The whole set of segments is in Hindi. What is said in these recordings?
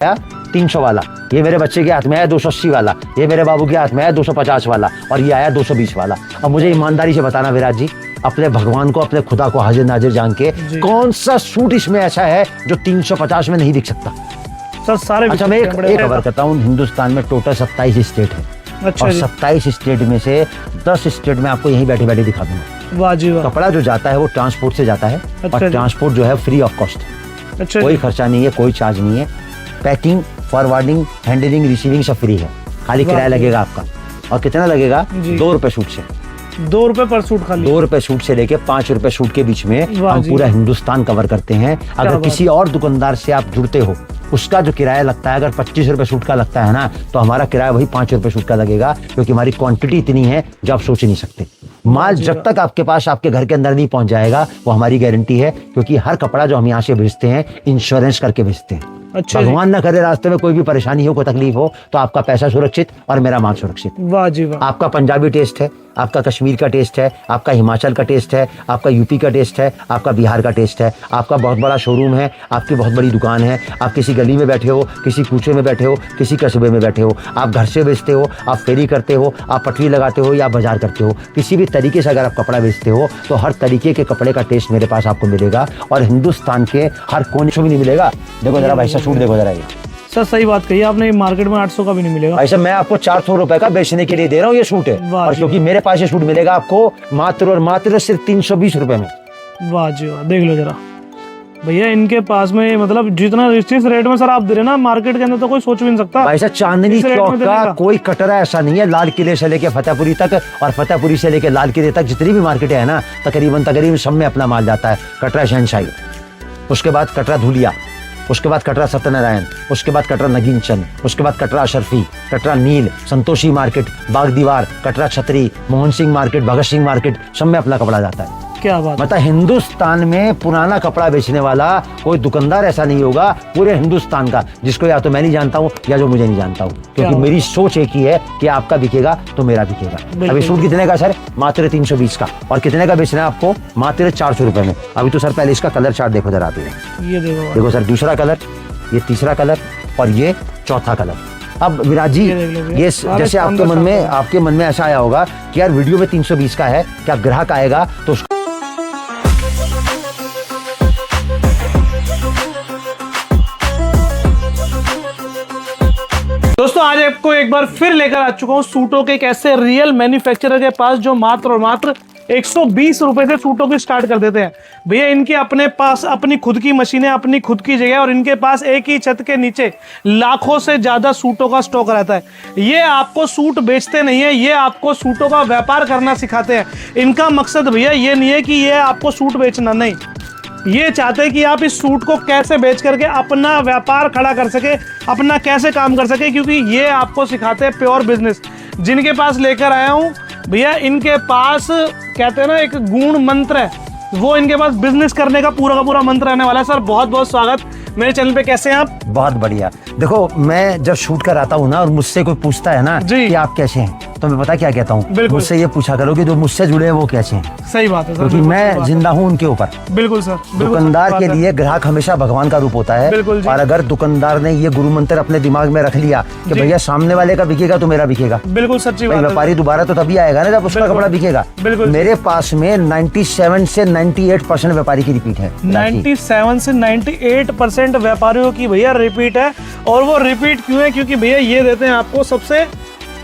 आया 300 वाला, ये मेरे बच्चे के हाथ में आया 280 वाला, ये मेरे बाबू के हाथ में आया 250 वाला, और ये आया 220 वाला। अब मुझे ईमानदारी से बताना विराट जी, अपने भगवान को, अपने खुदा को हाजिर नाजिर जान के, कौन सा सूट इसमें ऐसा है जो 350 में नहीं दिख सकता? सर सारे अच्छा, मैं एक खबर करता हूँ, हिंदुस्तान में टोटल 27 स्टेट है। अच्छा, और 27 स्टेट में से 10 स्टेट में आपको यहीं बैठे बैठे दिखा दूंगा। वाह जी वाह। कपड़ा जो जाता है वो ट्रांसपोर्ट से जाता है, और ट्रांसपोर्ट जो है फ्री ऑफ कॉस्ट। अच्छा, कोई खर्चा नहीं है, कोई चार्ज नहीं है। पैकिंग, फॉरवर्डिंग, हैंडलिंग, रिसीविंग सब फ्री है। खाली किराया लगेगा आपका। और कितना लगेगा? 2 रुपए सूट से। 2 रुपए पर सूट खाली। 2 रुपए सूट से लेके 5 रुपए सूट के बीच में हम पूरा हिंदुस्तान कवर करते हैं। अगर किसी और दुकानदार से आप जुड़ते हो, उसका जो किराया लगता है, अगर 25 रुपए सूट का लगता है ना, तो हमारा किराया वही 5 रुपए सूट का लगेगा, क्योंकि हमारी क्वांटिटी इतनी है जो आप सोच नहीं सकते। माल जब तक आपके पास, आपके घर के अंदर नहीं पहुंच जाएगा, वो हमारी गारंटी है, क्योंकि हर कपड़ा जो हम यहाँ से भेजते हैं इंश्योरेंस करके भेजते हैं। अच्छा, भगवान ना करे रास्ते में कोई भी परेशानी हो, कोई तकलीफ हो, तो आपका पैसा सुरक्षित और मेरा माल सुरक्षित। वाह जी वाह। आपका पंजाबी टेस्ट है, आपका कश्मीर का टेस्ट है, आपका हिमाचल का टेस्ट है, आपका यूपी का टेस्ट है, आपका बिहार का टेस्ट है, आपका बहुत बड़ा शोरूम है, आपकी बहुत बड़ी दुकान है, आप किसी गली में बैठे हो, किसी कूचे में बैठे हो, किसी कस्बे में बैठे हो, आप घर से बेचते हो, आप फेरी करते हो, आप पटरी लगाते हो या बाजार करते हो, किसी भी तरीके से अगर आप कपड़ा बेचते हो, तो हर तरीके के कपड़े का टेस्ट मेरे पास आपको मिलेगा, और हिंदुस्तान के हर कोने में नहीं मिलेगा। देखो जरा भाई साहब, सूट देखो जरा। ये सर सही बात कही आपने, मार्केट में 800 का भी नहीं मिलेगा। ऐसा मैं आपको 400 रुपए का बेचने के लिए दे रहा हूँ ये सूट है, और क्योंकि मेरे पास ये सूट मिलेगा आपको मात्र और मात्र सिर्फ 320 रुपए में। वाह जी वाह। देख लो जरा भैया, इनके पास में मतलब जितना जिस रेट में सर आप दे रहे ना, मार्केट के अंदर तो कोई सोच भी नहीं सकता। भाई साहब, चांदनी चौक का कोई कटरा ऐसा नहीं है, लाल किले से लेके फतेहपुरी तक, और फतेहपुरी से लेके लाल किले तक जितनी भी मार्केट है ना, तकरीबन सब में अपना माल जाता है। कटरा शहनशाही, उसके बाद कटरा धुलिया, उसके बाद कटरा सत्यनारायण, उसके बाद कटरा नगीन चंद, उसके बाद कटरा अशरफी, कटरा नील, संतोषी मार्केट, बाग दीवार, कटरा छतरी, मोहन सिंह मार्केट, भगत सिंह मार्केट, सब में अपना कपड़ा जाता है। क्या बात। मतलब हिंदुस्तान में पुराना कपड़ा बेचने वाला कोई दुकानदार ऐसा नहीं होगा पूरे हिंदुस्तान का, जिसको या तो मैं नहीं जानता हूँ या जो मुझे नहीं जानता हूँ, क्योंकि मेरी सोच एक ही है कि आपका बिकेगा तो मेरा बिकेगा। अभी सूट कितने का सर? मात्र 320 का। और कितने का बेचना है आपको? मात्र 400 रुपए में। अभी तो सर पहले इसका कलर चार्ट देखो जरा। ये देखो सर, दूसरा कलर, ये तीसरा कलर, और ये चौथा कलर। अब विराट जी, ये जैसे आपके मन में ऐसा आया होगा कि यार वीडियो में 320 का है, क्या ग्राहक आएगा तो दोस्तों, आज आपको एक बार फिर लेकर आ चुका हूँ सूटों के एक ऐसे रियल मैन्युफैक्चरर के पास जो मात्र और मात्र 120 रुपए से सूटों की स्टार्ट कर देते हैं। भैया इनके अपने पास अपनी खुद की मशीनें, अपनी खुद की जगह, और इनके पास एक ही छत के नीचे लाखों से ज्यादा सूटों का स्टॉक रहता है। ये आपको सूट बेचते नहीं है, ये आपको सूटों का व्यापार करना सिखाते हैं। इनका मकसद भैया ये नहीं है कि ये आपको सूट बेचना, नहीं, ये चाहते हैं कि आप इस सूट को कैसे बेच करके अपना व्यापार खड़ा कर सके, अपना कैसे काम कर सके, क्योंकि ये आपको सिखाते हैं प्योर बिजनेस। जिनके पास लेकर आया हूँ भैया, इनके पास कहते हैं ना एक गुण मंत्र है, वो इनके पास बिजनेस करने का पूरा मंत्र रहने वाला है। सर बहुत बहुत स्वागत मेरे चैनल पे, कैसे हैं आप? बहुत बढ़िया। देखो, मैं जब शूट कर आता हूँ ना, और मुझसे कोई पूछता है ना कि आप कैसे हैं, तो मैं पता क्या कहता हूँ, मुझसे ये पूछा करो कि जो मुझसे जुड़े हैं वो कैसे हैं। सही बात है सर, क्योंकि मैं जिंदा हूँ उनके ऊपर। बिल्कुल सर। दुकानदार के लिए ग्राहक हमेशा भगवान का रूप होता है, और अगर दुकानदार ने ये गुरु मंत्र अपने दिमाग में रख लिया कि भैया सामने वाले का बिकेगा तो मेरा बिकेगा, बिल्कुल सच्ची बात है। व्यापारी दोबारा तो तभी आएगा ना जब उसका कपड़ा बिकेगा। मेरे पास में 97 से 98% व्यापारी की रिपीट है। 97 से 98% व्यापारियों की भैया रिपीट है। और वो रिपीट क्यों है? क्योंकि भैया ये देते हैं आपको सबसे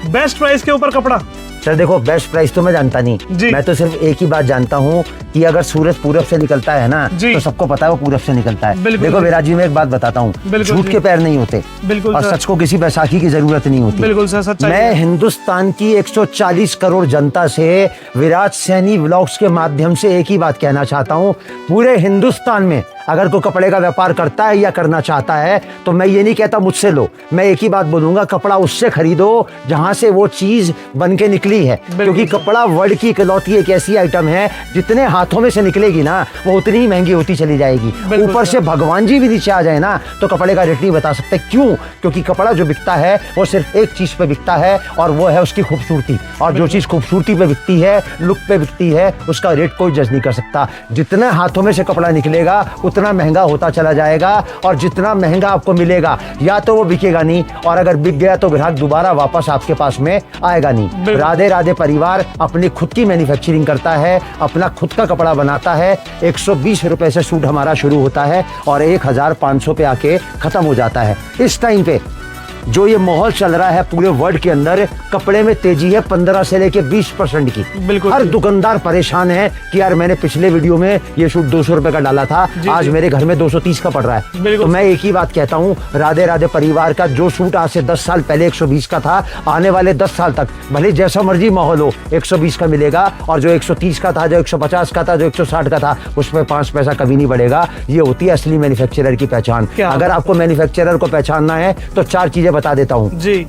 बेस्ट प्राइस के ऊपर कपड़ा। सर देखो, बेस्ट प्राइस तो मैं जानता नहीं, मैं तो सिर्फ एक ही बात जानता हूँ कि अगर सूरज पूरब से निकलता है ना, तो सबको पता है वो पूरब से निकलता है। देखो विराट जी, मैं एक बात बताता हूँ, झूठ के पैर नहीं होते, और सच को किसी बैसाखी की जरूरत नहीं होती। बिल्कुल सर, सच्चाई। मैं हिंदुस्तान की 140 करोड़ जनता से विराट सैनी व्लॉग्स के माध्यम से एक ही बात कहना चाहता हूँ, पूरे हिंदुस्तान में अगर कोई कपड़े का व्यापार करता है या करना चाहता है, तो मैं ये नहीं कहता मुझसे लो, मैं एक ही बात बोलूंगा, कपड़ा उससे खरीदो जहां से वो चीज बन के निकली है। क्योंकि कपड़ा वर्ल्ड की इकलौती एक ऐसी आइटम है, जितने हाथों में से निकलेगी ना, वो उतनी ही महंगी होती चली जाएगी। ऊपर से भगवान जी भी नीचे आ जाए ना, तो कपड़े का रेट नहीं बता सकते। क्यों? क्योंकि कपड़ा जो बिकता है वो सिर्फ एक चीज पे बिकता है, और वो है उसकी खूबसूरती। और जो चीज खूबसूरती पे बिकती है, लुक पे बिकती है, उसका रेट कोई जज नहीं कर सकता। जितने हाथों में से कपड़ा निकलेगा उतना महंगा होता चला जाएगा, और जितना महंगा आपको मिलेगा या तो वो बिकेगा नहीं, और अगर बिक गया तो ग्राहक दोबारा वापस आपके पास में आएगा नहीं। राधे राधे परिवार अपनी खुद की मैन्युफैक्चरिंग करता है, अपना खुद का कपड़ा बनाता है। 120 रुपए से सूट हमारा शुरू होता है और 1500 पे आके खत्म हो जाता है। इस टाइम पे जो ये माहौल चल रहा है पूरे वर्ल्ड के अंदर, कपड़े में तेजी है 15 से लेके 20% की। बिल्कुल, हर दुकानदार परेशान है कि यार मैंने पिछले वीडियो में ये सूट 200 रुपए का डाला था, आज मेरे घर में 230 का पड़ रहा है। तो मैं एक ही बात कहता हूँ, राधे राधे परिवार का जो सूट आज से 10 साल पहले 120 का था, आने वाले 10 साल तक भले जैसा मर्जी माहौल हो 120 का मिलेगा, और जो 130 का था, जो 150 का था, जो 160 का था, उसमें 5 पैसा कभी नहीं बढ़ेगा। ये होती है असली मैन्युफैक्चरर की पहचान। अगर आपको मैन्युफैक्चरर को पहचानना है तो 4 चीजें बता देता हूँ जी।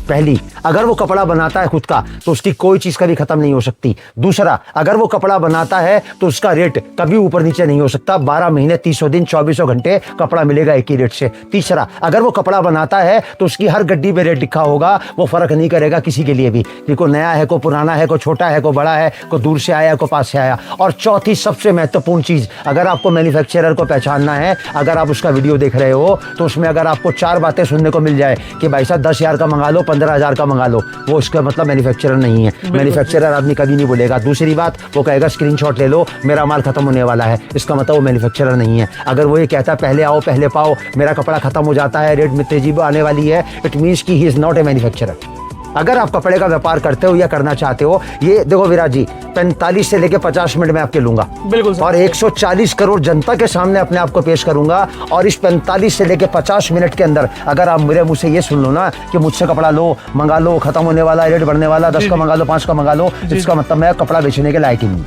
पहली, अगर वो कपड़ा बनाता है खुद का तो उसकी कोई चीज कभी खत्म नहीं हो सकती। दूसरा, अगर वो कपड़ा बनाता है तो उसका रेट कभी ऊपर नीचे नहीं हो सकता। 12 महीने 300 दिन 2400 घंटे कपड़ा मिलेगा एक ही रेट से। तीसरा, अगर वो कपड़ा बनाता है तो उसकी हर गड्डी पे रेट लिखा होगा, वो फर्क नहीं करेगा किसी के लिए भी कि कोई नया है, कोई पुराना है, कोई छोटा है, कोई बड़ा है, कोई दूर से आया, कोई पास से आया। और चौथी सबसे महत्वपूर्ण चीज, अगर आपको मैन्युफैक्चरर को पहचानना है, अगर आप उसका वीडियो देख रहे हो तो उसमें अगर आपको 4 बातें सुनने को मिल जाए कि भाई साहब 10,000 का मंगा लो, 15,000 का मंगा लो, वो उसका मतलब मैन्युफैक्चरर नहीं है। मैन्युफैक्चरर आदमी कभी नहीं बोलेगा। दूसरी बात, वो कहेगा स्क्रीनशॉट ले लो, मेरा माल खत्म होने वाला है, इसका मतलब वो मैन्युफैक्चरर नहीं है। अगर वो ये कहता है पहले आओ पहले पाओ, मेरा कपड़ा खत्म हो जाता है, रेट में तेजी आने वाली है, इट मीन्स कि he is not a manufacturer. अगर आप कपड़े का व्यापार करते हो या करना चाहते हो, ये देखो विराज जी, 45 से लेके 50 मिनट में आपके लूंगा, बिल्कुल, और 140 करोड़ जनता के सामने अपने आप को पेश करूंगा। और इस 45 से लेके 50 मिनट के अंदर अगर आप मेरे मुंह से ये सुन लो ना कि मुझसे कपड़ा लो, मंगा लो, खत्म होने वाला, रेट बढ़ने वाला, 10 का मंगा लो, 5 का मंगा लो, इसका मतलब मैं कपड़ा बेचने के लायक ही नहीं।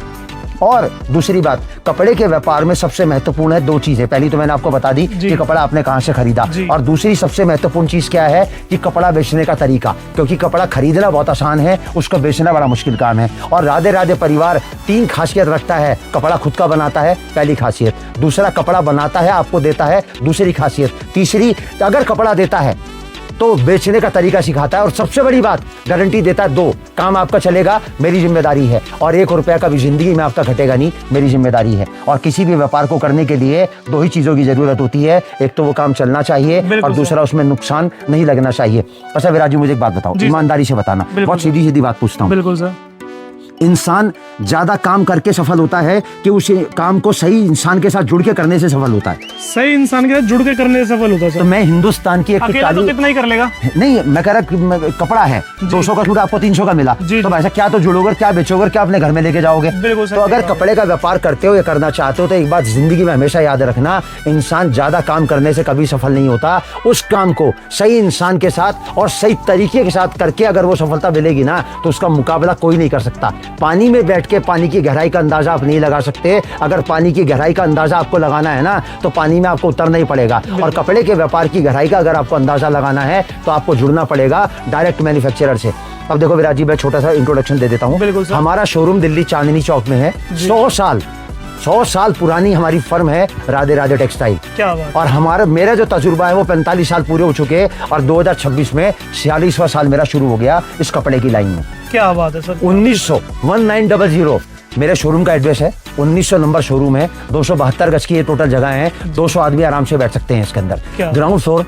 और दूसरी बात, कपड़े के व्यापार में सबसे महत्वपूर्ण है 2 चीजें। पहली तो मैंने आपको बता दी कि कपड़ा आपने कहां से खरीदा, और दूसरी सबसे महत्वपूर्ण चीज क्या है कि कपड़ा बेचने का तरीका। क्योंकि कपड़ा खरीदना बहुत आसान है, उसको बेचना बड़ा मुश्किल काम है। और राधे राधे परिवार 3 खासियत रखता है। कपड़ा खुद का बनाता है, पहली खासियत। दूसरा, कपड़ा बनाता है आपको देता है, दूसरी खासियत। तीसरी, अगर कपड़ा देता है तो बेचने का तरीका सिखाता है। और सबसे बड़ी बात, गारंटी देता है 2 काम आपका चलेगा, मेरी जिम्मेदारी है, और 1 रुपया का भी जिंदगी में आपका घटेगा नहीं, मेरी जिम्मेदारी है। और किसी भी व्यापार को करने के लिए 2 ही चीजों की जरूरत होती है, एक तो वो काम चलना चाहिए और दूसरा उसमें नुकसान नहीं लगना चाहिए। अच्छा विराज जी, मुझे एक बात बताओ, ईमानदारी से बताना, बहुत सीधी सीधी बात पूछता हूँ। बिल्कुल सर। इंसान ज्यादा काम करके सफल होता है कि उस काम को सही इंसान के साथ जुड़ के करने से सफल होता है? सही इंसान के साथ जुड़ के करने से सफल होता है सर। तो मैं हिंदुस्तान की अकेला तो कितना ही कर लेगा। नहीं, मैं कह रहा कपड़ा है 200 का सूट आपको 300 का मिला, तो भाई साहब क्या तो जुड़ोगे, क्या बेचोगे, क्या अपने घर में लेके जाओगे? तो अगर कपड़े का व्यापार करते हो या करना चाहते हो तो एक बात जिंदगी में हमेशा याद रखना, इंसान ज्यादा काम करने से कभी सफल नहीं होता। उस काम को सही इंसान के साथ और सही तरीके के साथ करके अगर वो सफलता मिलेगी ना, तो उसका मुकाबला कोई नहीं कर सकता। पानी में बैठ के पानी की गहराई का अंदाजा आप नहीं लगा सकते। अगर पानी की गहराई का अंदाजा आपको लगाना है ना, तो पानी में आपको उतरना ही पड़ेगा। और कपड़े के व्यापार की गहराई का अगर आपको अंदाजा लगाना है तो आपको जुड़ना पड़ेगा डायरेक्ट मैन्युफैक्चरर से। अब देखो विराज जी, मैं छोटा सा इंट्रोडक्शन दे देता हूँ। हमारा शोरूम दिल्ली चांदनी चौक में है। 100 साल पुरानी हमारी फर्म है राधे राधे टेक्सटाइल। क्या बात। और मेरा जो तजुर्बा है वो 45 साल पूरे हो चुके हैं, और 2026 में 46वां साल मेरा शुरू हो गया इस कपड़े की लाइन में। क्या बात है सर। 1900 मेरे शोरूम का एड्रेस है। 1900 नंबर शोरूम है। 272 गज की ये टोटल जगह है। 200 आदमी आराम से बैठ सकते हैं इसके अंदर। ग्राउंड फ्लोर,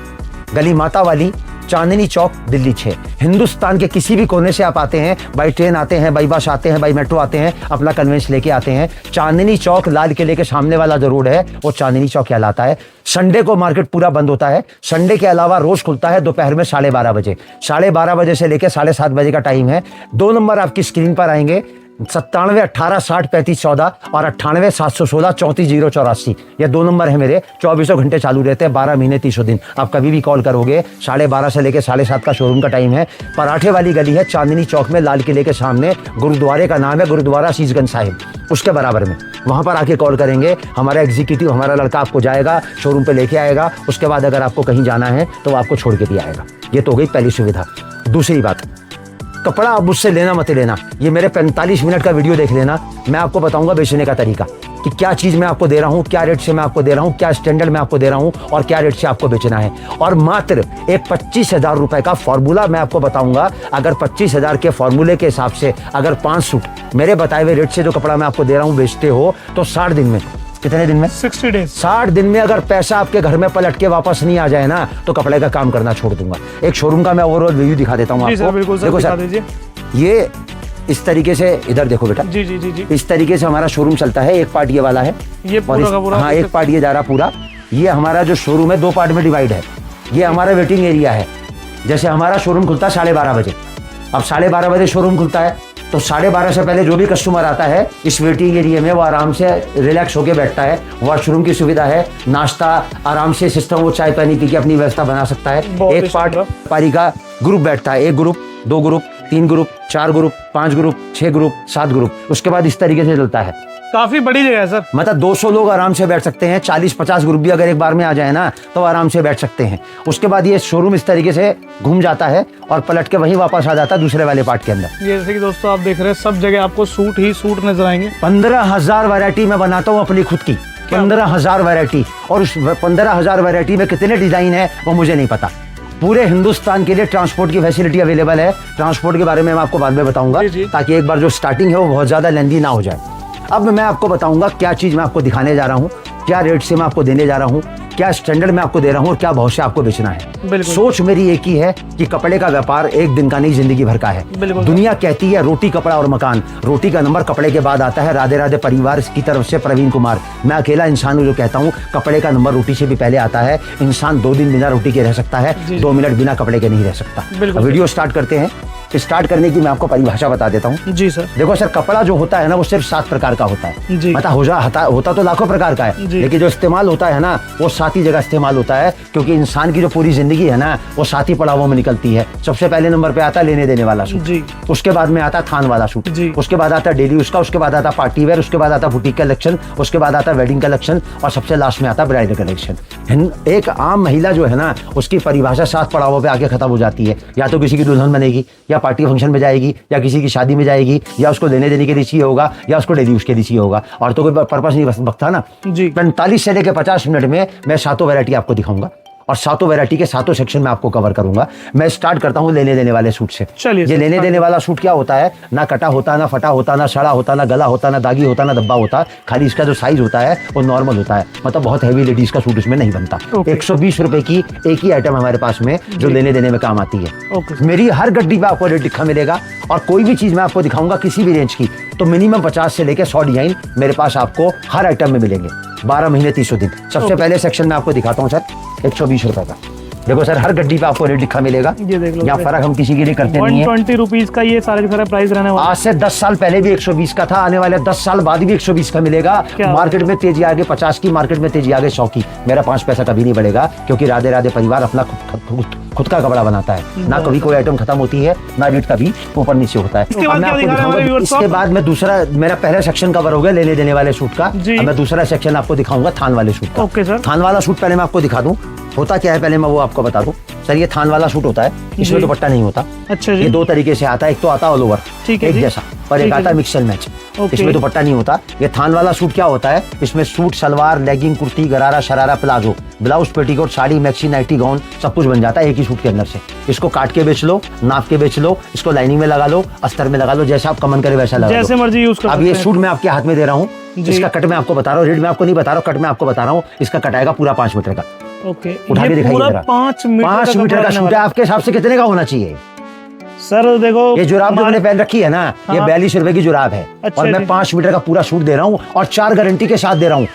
गली माता वाली, चांदनी चौक, दिल्ली 6। हिंदुस्तान के किसी भी कोने से आप आते हैं, बाई ट्रेन आते हैं, बाई बस आते हैं, बाई मेट्रो आते हैं, अपना कन्वेंस लेके आते हैं, चांदनी चौक लाल किले के सामने वाला जो रोड है वो चांदनी चौक कहलाता है। संडे को मार्केट पूरा बंद होता है। संडे के अलावा रोज खुलता है दोपहर में 12:30 बजे। 12:30 बजे से लेकर 7:30 बजे का टाइम है। 2 नंबर आपकी स्क्रीन पर आएंगे, 97 18 60 35 14 और 98 716 34 084। ये 2 नंबर है मेरे। 24 घंटे चालू रहते हैं, 12 महीने 300 दिन। आप कभी भी कॉल करोगे। 12:30 से लेकर 7:30 का शोरूम का टाइम है। पराठे वाली गली है चांदनी चौक में, लाल किले के सामने। गुरुद्वारे का नाम है गुरुद्वारा शीशगंज साहिब, उसके बराबर में। वहां पर आके कॉल करेंगे, हमारा एग्जीक्यूटिव, हमारा लड़का आपको जाएगा, शोरूम पे लेके आएगा। उसके बाद अगर आपको कहीं जाना है तो आपको छोड़ के भी आएगा। ये तो हो गई पहली सुविधा। दूसरी बात, कपड़ा आप मुझसे लेना मत लेना, ये मेरे 45 मिनट का वीडियो देख लेना। मैं आपको बताऊंगा बेचने का तरीका कि क्या चीज मैं आपको दे रहा हूं, क्या रेट से मैं आपको दे रहा हूं, क्या स्टैंडर्ड मैं आपको दे रहा हूं और क्या रेट से आपको बेचना है। और मात्र एक 25,000 रुपए का फॉर्मूला मैं आपको बताऊंगा। अगर 25,000 के फॉर्मूले के हिसाब से अगर 5 सूट मेरे बताए हुए रेट से जो कपड़ा मैं आपको दे रहा हूं बेचते हो तो 60 दिन में कितने दिन में? 60 डेज। 60 दिन में अगर पैसा आपके घर में पलट के वापस नहीं आ जाए ना तो कपड़े का काम करना छोड़ दूंगा। एक शोरूम का मैं ओवरऑल रिव्यू दिखा देता हूँ आपको। बिल्कुल सर, देखो दिखा सर, दीजिए। ये इस तरीके से, इधर देखो बेटा, जी जी जी जी। इस तरीके से हमारा शोरूम चलता है। एक पार्ट ये वाला है, ये पूरा का पूरा, हाँ एक पार्ट ये जा रहा पूरा। ये हमारा जो शोरूम है 2 पार्ट में डिवाइड है। ये हमारा वेटिंग एरिया है। जैसे हमारा शोरूम खुलता है 12:30 बजे, अब 12:30 बजे शोरूम खुलता है तो 12:30 से पहले जो भी कस्टमर आता है इस वेटिंग एरिया में वो आराम से रिलैक्स होके बैठता है। वॉशरूम की सुविधा है, नाश्ता आराम से सिस्टम, वो चाय पानी पी के अपनी व्यवस्था बना सकता है। एक पार्ट पारी का ग्रुप बैठता है, 1 group, 2 group, 3 group, 4 group, 5 group, 6 group, 7 group. उसके बाद इस तरीके से चलता है। काफी बड़ी जगह है सर, मतलब 200 लोग आराम से बैठ सकते हैं। 40-50 ग्रुप भी अगर एक बार में आ जाए ना तो आराम से बैठ सकते हैं। उसके बाद ये शोरूम इस तरीके से घूम जाता है और पलट के वहीं वापस आ जाता है दूसरे वाले पार्ट के अंदर। ये जैसे कि दोस्तों आप देख रहे हैं सब जगह आपको सूट ही सूट नजर आएंगे। 15,000 वैरायटी मैं बनाता हूँ अपनी खुद की, 15,000 वैरायटी। और उस 15,000 वैरायटी में कितने डिजाइन है वो मुझे नहीं पता। पूरे हिंदुस्तान के लिए ट्रांसपोर्ट की फैसिलिटी अवेलेबल है। ट्रांसपोर्ट के बारे में मैं आपको बाद में बताऊंगा जी, जी। ताकि एक बार जो स्टार्टिंग है वो बहुत ज्यादा लेंदी ना हो जाए। अब मैं आपको बताऊंगा क्या चीज मैं आपको दिखाने जा रहा हूँ, क्या रेट से मैं आपको देने जा रहा हूँ, क्या स्टैंडर्ड में आपको दे रहा हूँ और क्या भाव से आपको बेचना है। सोच मेरी एक ही है कि कपड़े का व्यापार एक दिन का नहीं, जिंदगी भर का है। दुनिया कहती है रोटी कपड़ा और मकान, रोटी का नंबर कपड़े के बाद आता है। राधे राधे परिवार की तरफ से प्रवीण कुमार। मैं अकेला इंसान हूँ जो कहता हूँ कपड़े का नंबर रोटी से भी पहले आता है। इंसान 2 दिन बिना रोटी के रह सकता है, 2 मिनट बिना कपड़े के नहीं रह सकता। वीडियो स्टार्ट करते हैं। स्टार्ट करने की मैं आपको परिभाषा बता देता हूँ। जी सर। देखो सर, कपड़ा जो होता है ना वो सिर्फ 7 प्रकार का होता है। जी। मतलब होता तो लाखों प्रकार का है, लेकिन जो इस्तेमाल होता है ना वो 7 ही जगह इस्तेमाल होता है। क्योंकि इंसान की जो पूरी जिंदगी है ना वो 7 ही पड़ावों में निकलती है। सबसे पहले नंबर पे आता है लेने देने वाला सूट, उसके बाद में आता है थान वाला सूट, उसके बाद आता है डेली उसका, उसके बाद आता है पार्टी वेयर, उसके बाद आता है बुटीक कलेक्शन, उसके बाद आता है वेडिंग कलेक्शन और सबसे लास्ट में आता है ब्राइडल कलेक्शन। एक आम महिला जो है ना उसकी परिभाषा 7 पड़ावों पे आके खत्म हो जाती है। या तो किसी की दुल्हन बनेगी, या पार्टी फंक्शन में जाएगी, या किसी की शादी में जाएगी, या उसको लेने देने के लिए चाहिए होगा, या उसको डेली उसके लिए चाहिए होगा। और तो कोई पर्पस नहीं बचता ना। 45 से लेकर 50 मिनट में मैं 7 वैरायटी आपको दिखाऊंगा और 7 वैरायटी के 7 सेक्शन में आपको कवर करूंगा। मैं स्टार्ट करता हूं लेने देने वाले सूट से। ये लेने देने वाला सूट क्या होता है? ना कटा होता, ना फटा होता, ना सड़ा होता, ना गला होता, ना दागी होता, ना धब्बा होता। खाली इसका जो साइज होता है वो नॉर्मल होता है। मतलब बहुत हैवी लेडीज का सूट इसमें नहीं बनता। 120 रुपए की एक ही आइटम हमारे पास में जो लेने देने में काम आती है। मेरी हर गड्डी पे आपको रेट लिखा मिलेगा और कोई भी चीज मैं आपको दिखाऊंगा किसी भी रेंज की तो मिनिमम 50 से लेकर 100 डिजाइन मेरे पास आपको हर आइटम में मिलेंगे। 12 महीने 300 दिन। सबसे पहले सेक्शन में आपको दिखाता हूँ सर, 120 रुपए का। देखो सर, हर गड्डी पे आपको रेट लिखा मिलेगा। ये देख लो, यहाँ फर्क हम किसी के लिए करते नहीं है। 120 रुपीज का ये सारे प्राइस रहने वाला। आज से 10 साल पहले भी 120 का था, आने वाले 10 साल बाद भी 120 का मिलेगा। मार्केट में तेजी आगे 50 की, मार्केट में तेजी आगे 100 की। मेरा 5 पैसा कभी नहीं बढ़ेगा क्योंकि राधे राधे परिवार अपना खुद का कपड़ा बनाता है। ना कभी कोई आइटम खत्म होती है, ना रेट कभी ऊपर नीचे होता है। इसके बाद मैं दूसरा, मेरा पहला सेक्शन कवर हो गया लेने देने वाले सूट का। मैं दूसरा सेक्शन आपको दिखाऊंगा थान वाले सूट का। Okay sir. थान वाला सूट पहले मैं आपको दिखा दूं होता क्या है, पहले मैं वो आपको बता दूं। सर ये थान वाला सूट होता है, इसमें दुपट्टा नहीं होता। अच्छा जी। ये 2 तरीके से आता है, एक तो आता ऑल ओवर एक जैसा, और एक आता है मिक्स एंड मैच। इसमें दुपट्टा नहीं होता। ये थान वाला सूट क्या होता है? इसमें suit, salwar, legging, kurti, gharara, sharara, palazzo, blouse, petticoat, sari, maxi, nightie, gown सब कुछ बन जाता है एक ही सूट के अंदर से। इसको काट के बेच लो, नाप के बेच लो, इसको लाइनिंग में लगा लो, अस्तर में लगा लो, जैसा आप कमन करे वैसा लगा लो, जैसे मर्जी यूज कर। अब ये सूट मैं आपके हाथ में दे रहा हूँ, इसका कट मैं आपको बता रहा हूँ, रेट मैं आपको नहीं बता रहा हूँ, कट मैं आपको बता रहा हूँ। इसका कट आएगा पूरा 5 मीटर का। ओके, उठा के दिखाइए जरा। 5 मीटर का सूट है। आपके हिसाब से कितने का होना चाहिए? सर देखो, ये जुराब जो मैंने पहन रखी है ना, ये 42 रुपए की जुराब है। और मैं 5 मीटर का पूरा सूट दे रहा हूँ और 4 गारंटी के साथ दे रहा हूँ।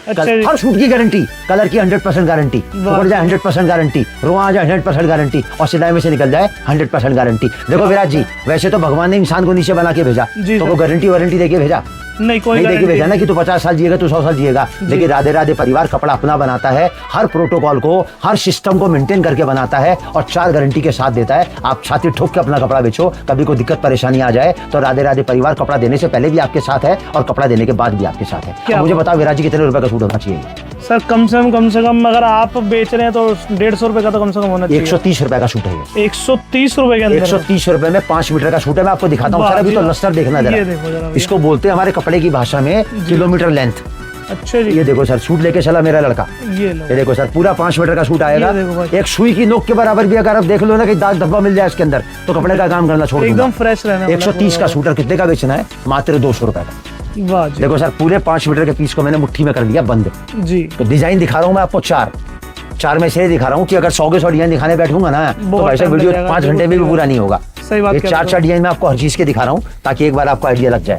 हर सूट की गारंटी, कलर की 100% गारंटी, उड़ जाए 100% गारंटी, रोआ आ जाए 100% गारंटी और सिलाई में से निकल जाए 100% गारंटी। देखो विराज जी, वैसे तो भगवान ने इंसान को नीचे बना के भेजा, तो वो गारंटी वारंटी देके भेजा नहीं, कोई नहीं देके भेजा ना कि तू 50 साल जिएगा, तू 100 साल जिएगा। लेकिन राधे राधे परिवार कपड़ा अपना बनाता है, हर प्रोटोकॉल को, हर सिस्टम को मेंटेन करके बनाता है और 4 गारंटी के साथ देता है। आप छाती ठोक के अपना कपड़ा बेचो, कभी कोई दिक्कत परेशानी आ जाए तो राधे राधे परिवार कपड़ा देने से पहले भी आपके साथ है और कपड़ा देने के बाद भी आपके साथ है। मुझे बताओ विराज जी, कितने रुपए का सूट होना चाहिए? सर कम से कम अगर आप बेच रहे हैं तो 150 रुपए का तो कम से कम होना चाहिए। 130 रुपए का सूट है। 130 रुपए के अंदर 130 रुपए में 5 मीटर का सूट है। मैं आपको दिखाता हूँ सर, अभी तो लस्टर देखना जरा। इसको बोलते हैं हमारे कपड़े की भाषा में किलोमीटर लेंथ। अच्छा जी। ये देखो सर, सूट लेके चला मेरा लड़का। ये देखो सर, पूरा 5 मीटर का सूट आएगा। एक सुई की नोक के बराबर भी अगर आप देख लो ना कि दाग धब्बा मिल जाए इसके अंदर तो कपड़े का काम करना छोड़ दूंगा। एकदम फ्रेश रहना। 130 का सूटर कितने का बेचना है? मात्र 200 रुपए का। वाह जी। देखो सर, पूरे 5 मीटर के पीस को मैंने मुट्ठी में कर दिया बंद। जी तो डिजाइन दिखा रहा हूँ मैं आपको चार में से दिखा रहा हूँ कि अगर 100 के 100 डिजाइन दिखाने बैठूंगा ना तो भाई साहब वीडियो 5 घंटे में भी पूरा नहीं होगा। सही बात ये कह 4 डिजाइन मैं आपको हर चीज के दिखा रहा हूँ ताकि एक बार आपको आइडिया लग जाए।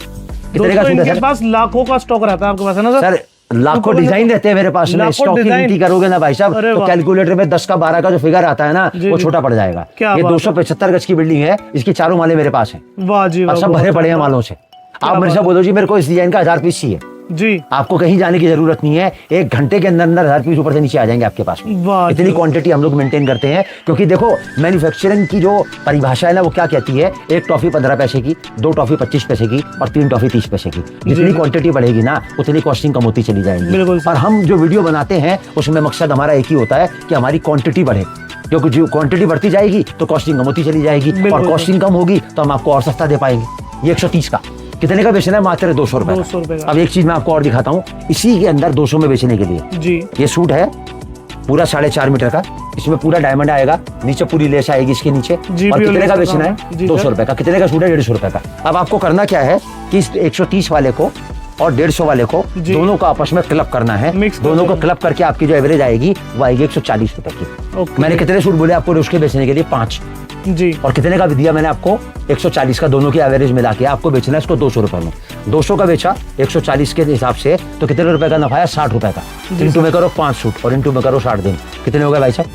कितने का सूट है इनके सर? पास लाखों का स्टॉक रहता है आपके पास, है ना सर? सर लाखों डिजाइन रहते हैं मेरे पास में। लाखों स्टॉक की डिजाइन। गिनती करोगे ना भाई साहब अरे तो वाह। कैलकुलेटर में 10 का 12 का जो फिगर आता है ना जी, वो जी। छोटा पड़ जाएगा। क्या ये बात है। 275 गज की बिल्डिंग है, इसकी चारों माले मेरे पास है वाह जी और वाह, सब बहुत भरे पड़े हैं शानदार। मालों से। आप मेरे बात से बोलो जी मेरे को इस डिजाइन का 1000 पीस चाहिए, जी आपको कहीं जाने की जरूरत नहीं है, 1 घंटे के अंदर अंदर 1000 पीस ऊपर से नीचे आ जाएंगे आपके पास में। वाह इतनी जी। क्वांटिटी हम लोग मेंटेन करते हैं क्योंकि देखो मैन्युफैक्चरिंग की जो परिभाषा है ना वो क्या कहती है, 1 टॉफी 15 पैसे की, 2 टॉफी 25 पैसे की और 3 टॉफी 30 पैसे की। जितनी क्वांटिटी बढ़ेगी ना उतनी कॉस्टिंग कम होती चली जाएगी। बिल्कुल सर। और हम जो वीडियो बनाते हैं उसमें मकसद हमारा एक ही होता है कि हमारी क्वांटिटी बढ़े, क्योंकि जो क्वांटिटी बढ़ती जाएगी तो कॉस्टिंग कम होती चली जाएगी और बिल्कुल। कॉस्टिंग कम होगी तो हम आपको और सस्ता दे पाएंगे। ये 130 का कितने का बेचना है? मात्र 200 रुपए 200 रुपए का। अब एक चीज मैं आपको और दिखाता हूँ इसी के अंदर 200 में बेचने के लिए। जी ये सूट है पूरा 4.5 मीटर का, इसमें पूरा डायमंड आएगा, नीचे पूरी लेस आएगी इसके नीचे। जी, और प्योर कितने लेस का का बेचना काम है? है। जी 200 सर। रुपए का। कितने का सूट है? 150 रुपए का। अब आपको करना क्या है कि इस 130 वाले को और 150 वाले को जी। दोनों को आपस में क्लब करना है। Mix कर दोनों को देना। क्लब करके आपकी जो एवरेज आएगी वो आएगी 140 रुपए की। ओके। मैंने कितने सूट बोले आपको उसके बेचने के लिए? 5। जी और कितने का भी दिया मैंने आपको? 140 का। दोनों की एवरेज मिला के आपको बेचना है इसको 200 रुपए में। 200 का बेचा 140 के हिसाब से तो कितने रुपए का नफा है? 60 रुपए का। इंटू में करो 5 सूट और इंटू में करो 60 दिन, कितने हो गए भाई साहब?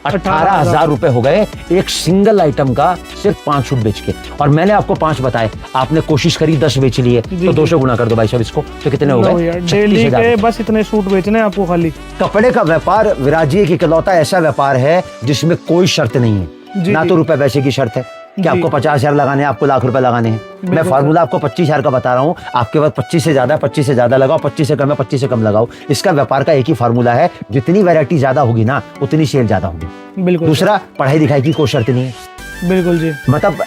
18,000 रुपए हो गए एक सिंगल आइटम का, सिर्फ 5 सूट बेच के। और मैंने आपको 5 बताए, आपने कोशिश करी 10 बेच लिए जी, तो 200 गुना कर दो भाई साहब इसको, तो कितने हो लो गए? यार, 36,000 डेली के रुपए। बस इतने सूट बेचने हैं आपको खाली। कपड़े का व्यापार विराट जी एक इकलौता ऐसा व्यापार है जिसमें कोई शर्त नहीं है। जी, ना जी। तो रुपए पैसे की शर्त है कि जी। आपको 50,000 लगाने हैं, आपको लाख रुपए लगाने हैं। मैं बिल्कुल फार्मूला आपको 25,000 का बता रहा हूँ, आपके पास 25 से ज्यादा 25 से ज्यादा लगाओ, 25 से कम है 25 से कम लगाओ। इसका व्यापार का एक ही फार्मूला है, जितनी वैरायटी ज्यादा होगी ना उतनी सेल ज्यादा होगी। बिल्कुल दूसरा, पढ़ाई लिखाई की कोई शर्त नहीं है। बिल्कुल जी। मतलब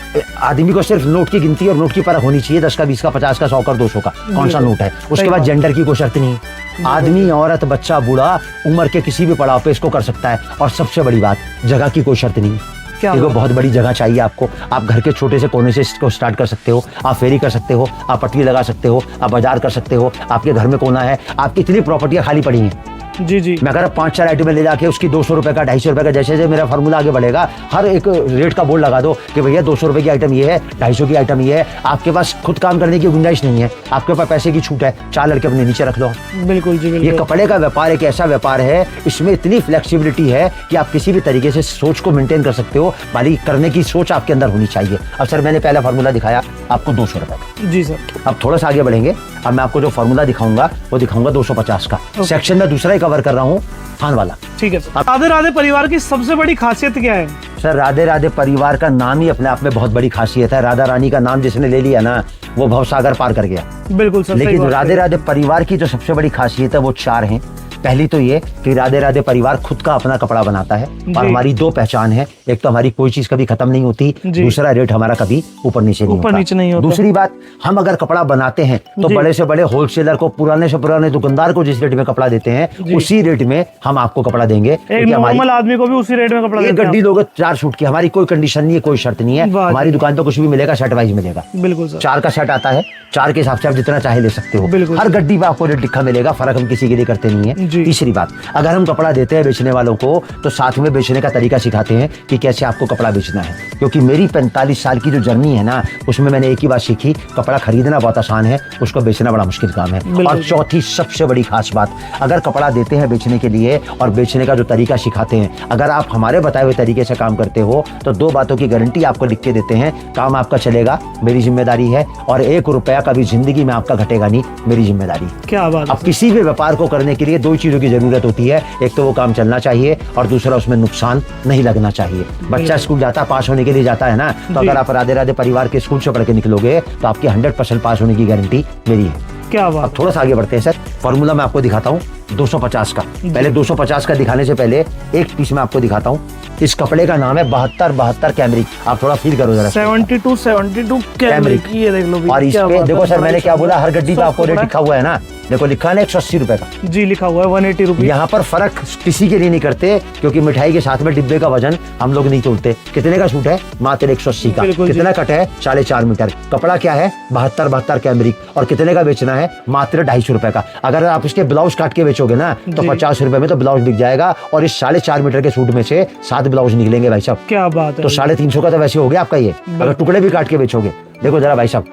आदमी को सिर्फ नोट की गिनती और नोट की परख होनी चाहिए, 10 का 20 का 50 का 100 का 200 का कौन सा बिल्कुल। नोट है। उसके सही बाद बात। जेंडर की कोई शर्त नहीं है। आदमी औरत बच्चा बूढ़ा उम्र के किसी भी पड़ाव पे इसको कर सकता है। और सबसे बड़ी बात, जगह की कोई शर्त नहीं है। क्या देखो बात? बहुत बड़ी जगह चाहिए आपको, आप घर के छोटे से कोने से इसको स्टार्ट कर सकते हो, आप फेरी कर सकते हो, आप पटरी लगा सकते हो, आप बाजार कर सकते हो। आपके घर में कोना है, आपकी इतनी प्रॉपर्टियां खाली पड़ी हैं। जी जी मैं कह रहा 5-4 आइटम ले जाके उसकी 200 रुपए का 250 रुपए का, जैसे जैसे मेरा फार्मूला आगे बढ़ेगा हर एक रेट का बोर्ड लगा दो कि भैया 200 रुपए की आइटम ये है, 250 की आइटम ये है। आपके पास खुद काम करने की गुंजाइश नहीं है, आपके पास पैसे की छूट है, 4 लड़के अपने नीचे रख लो। बिल्कुल जी ये बिल्कुल। कपड़े का व्यापार एक ऐसा व्यापार है, इसमें इतनी फ्लेक्सिबिलिटी है कि आप किसी भी तरीके से सोच को मेंटेन कर सकते हो, बाली करने की सोच आपके अंदर होनी चाहिए। अब सर मैंने पहला फार्मूला दिखाया आपको 200 रुपए का, जी सर। अब थोड़ा सा आगे बढ़ेंगे। अब मैं आपको जो फार्मूला दिखाऊंगा वो दिखाऊंगा 250 का। सेक्शन में दूसरा ही कवर कर रहा हूँ, थान वाला। ठीक है सर। राधे राधे परिवार की सबसे बड़ी खासियत क्या है? सर राधे राधे परिवार का नाम ही अपने आप में बहुत बड़ी खासियत है। राधा रानी का नाम जिसने ले लिया ना वो भवसागर पार कर गया। बिल्कुल सर। सही लेकिन बात राधे है। राधे परिवार की जो सबसे बड़ी खासियत है वो 4 हैं। पहली तो ये कि राधे राधे परिवार खुद का अपना कपड़ा बनाता है और जी। हमारी 2 पहचान है। एक तो हमारी कोई चीज कभी खत्म नहीं होती, जी। दूसरा रेट हमारा कभी ऊपर नीचे नहीं होता। दूसरी बात, हम अगर कपड़ा बनाते हैं तो जी। बड़े से बड़े होलसेलर को, पुराने से पुराने दुकानदार को जिस रेट में कपड़ा देते हैं उसी रेट में हम आपको कपड़ा देंगे। एक क्योंकि हमारी नॉर्मल आदमी को भी उसी रेट में कपड़ा एक देते हैं गड्डी लोगे 4 सूट की, हमारी कोई कंडीशन नहीं है, कोई शर्त नहीं है। वाह हमारी दुकान तो कुछ भी मिलेगा, सेट वाइज मिलेगा। आप। बिल्कुल सर। 4 का सेट आता है, 4 के हिसाब से आप जितना चाहे ले सकते हो। बिल्कुल। हर गड्डी पे आपको रेट लिखा मिलेगा, फर्क हम किसी के लिए करते नहीं है। जी। तीसरी बात, अगर हम कपड़ा देते हैं बेचने वालों को तो साथ में बेचने का तरीका सिखाते हैं कि कैसे आपको कपड़ा बेचना है। क्योंकि मेरी 45 साल की जो जर्नी है ना उसमें मैंने एक ही बात सीखी, कपड़ा खरीदना बहुत आसान है, उसको बेचना बड़ा मुश्किल काम है। बिल्कुल। और चौथी सबसे बड़ी खास बात, अगर कपड़ा देते हैं बेचने के लिए और बेचने का जो तरीका सिखाते हैं, अगर आप हमारे बताए हुए तरीके से काम करते हो तो 2 बातों की गारंटी आपको लिख के देते हैं, काम आपका चलेगा, मेरी जिम्मेदारी है, और 1 रुपया कभी जिंदगी में आपका घटेगा नहीं, मेरी जिम्मेदारी। क्या बात है अब किसी भी व्यापार को करने के लिए 2 चीजों की जरूरत होती है, एक तो वो काम चलना चाहिए और दूसरा उसमें नुकसान नहीं लगना चाहिए। बच्चा स्कूल जाता, पास होने के लिए जाता है ना, तो जी। अगर आप राधे राधे परिवार के स्कूल से पढ़ के निकलोगे तो आपकी 100% पास होने की गारंटी मेरी है। क्या बात अब थोड़ा सा आगे बढ़ते हैं सर, फॉर्मूला मैं आपको दिखाता हूँ 250 का। पहले 250 का दिखाने से पहले एक पीस मैं आपको दिखाता हूँ। इस कपड़े का नाम है 72 कैमरिक। आप थोड़ा फील करो जरा। 72 कैमरिक, ये देख लो और इस पे देखो सर मैंने क्या बोला, हर गड्डी पे आपको रेट लिखा हुआ है ना, देखो लिखा है ना 180 रुपए का। जी लिखा हुआ है 180 रुपीज। यहाँ पर फर्क किसी के लिए नहीं करते, क्योंकि मिठाई के साथ में डिब्बे का वजन हम लोग नहीं तोलते। कितने का सूट है? मात्र 180 का। कितना कट है? 4.5 मीटर। कपड़ा क्या है? 72 कैमरिक। और कितने का बेचना है? मात्र 250 रुपए का। अगर आप इसके ब्लाउज काट के बेचोगे ना तो 50 रुपए में तो ब्लाउज बिक जाएगा, और इस 4.5 मीटर के सूट में से 7 ब्लाउज निकलेंगे भाई साहब। क्या बात है। तो 350 का तो वैसे हो गया आपका ये, अगर टुकड़े भी काट के बेचोगे। देखो जरा भाई साहब,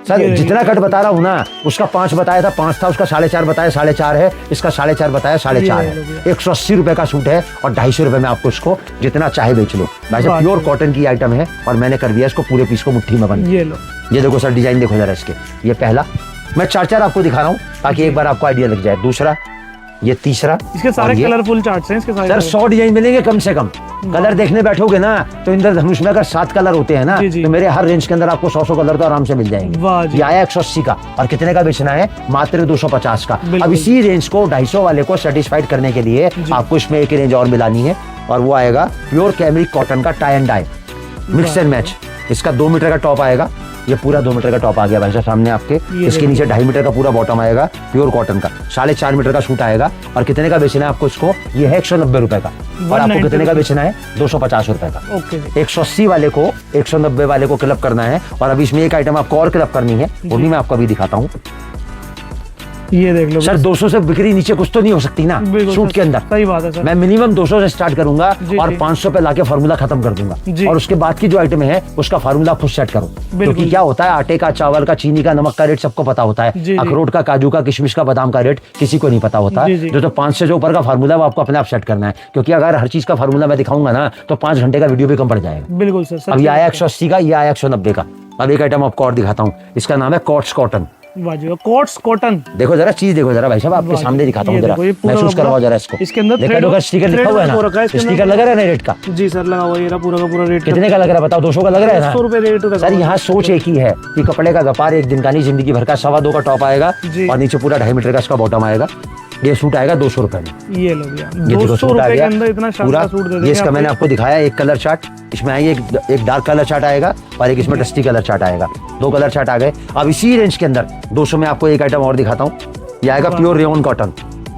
सर जितना कट बता रहा हूँ ना, उसका 5 बताया था, 5 था, उसका 4.5 बताया, 4.5 है, इसका 4.5 बताया, 4.5 है। 180 रुपए का सूट है, और 250 रुपए में आपको इसको जितना चाहे बेच लो भाई साहब। प्योर कॉटन की आइटम है, और मैंने कर दिया इसको पूरे पीस को मुट्ठी में बंद। ये लो, ये देखो सर डिजाइन देखो जरा इसके। ये पहला, मैं 4 आपको दिखा रहा हूँ ताकि एक बार आपको आइडिया लग जाए। दूसरा, ये तीसरा, इसके सारे कलरफुल चार्ट्स हैं इसके सारे। सर 100 डिजाइन मिलेंगे कम से कम। कलर देखने बैठोगे ना तो इंद्रधनुष में अगर 7 कलर होते हैं ना, तो मेरे हर रेंज के अंदर आपको 100 कलर तो आराम से मिल जाएंगे। ये आया 180 का, और कितने का बेचना है? मात्र 250 का। अब इसी रेंज को 250 वाले को सेटिस्फाइड करने के लिए आपको इसमें एक रेंज और मिलानी है, और वो आएगा प्योर कैमरिक कॉटन का tie and dye mix and match. इसका 2 मीटर का टॉप आएगा, ये पूरा 2 मीटर का टॉप आ गया भाई साहब सामने आपके। इसके नीचे 2.5 मीटर का पूरा बॉटम आएगा प्योर कॉटन का। 4.5 मीटर का सूट आएगा, और कितने का बेचना है आपको इसको? ये है 190 रुपए का, और आपको कितने का बेचना है? 250 रुपए का। 180 वाले को 190 वाले को क्लब करना है, और अभी इसमें एक आइटम आपको और क्लब करनी है, वो भी मैं आपको अभी दिखाता हूँ। ये देख लो सर 200 से बिक्री नीचे कुछ तो नहीं हो सकती ना सूट के अंदर। सही बात है सर। मैं मिनिमम 200 से स्टार्ट करूंगा, और 500 पे लाके फार्मूला खत्म कर दूंगा, और उसके बाद की जो आइटम है उसका फार्मूला खुद सेट करो। क्योंकि क्या होता है, आटे का, चावल का, चीनी का, नमक का रेट सबको पता होता है, अखरोट का, काजू का, किशमिश का, बादाम का रेट किसी को नहीं पता होता। जो तो 5 से जो ऊपर का फार्मूला वो आपको अपने आप सेट करना है, क्योंकि अगर हर चीज का फार्मूला मैं दिखाऊंगा ना तो 5 घंटे का वीडियो भी कम पड़ जाएगा। बिल्कुल सर। अब ये आया 180 का, ये आया 190 का। अब एक आइटम आपको और दिखाता हूँ, इसका नाम है कॉट्स कॉटन। Quotes cotton. देखो जरा चीज देखो जरा भाई साहब, आपके सामने दिखाता हूँ, जरा महसूस करवाओ जरा इसको। इसके अंदर स्टिकर लिखा हुआ है ना, स्टिकर लगा रहा है ना रेट का। जी सर लगा हुआ है, पूरा का पूरा रेट। कितने का लग रहा है बताओ? 200 का लग रहा है ना? 100 रुपए रेट सर यहाँ सोच एक ही है कि कपड़े का व्यापार एक दिन का नहीं, जिंदगी भर का। 2.25 का टॉप आएगा, और नीचे पूरा 2.5 मीटर का इसका बॉटम आएगा। ये सूट आएगा 200 रुपए में। ये लो भैया, ये देखो सूट आ गया इतना शानदार सूट दे देंगे। ये इसका मैंने आपको दिखाया एक कलर चार्ट, इसमें आई एक डार्क कलर चार्ट आएगा, और एक इसमें डस्टी कलर चार्ट आएगा। 2 कलर चार्ट आ गए। अब इसी रेंज के अंदर 200 में आपको एक आइटम और दिखाता हूँ, ये आएगा प्योर रेयन कॉटन।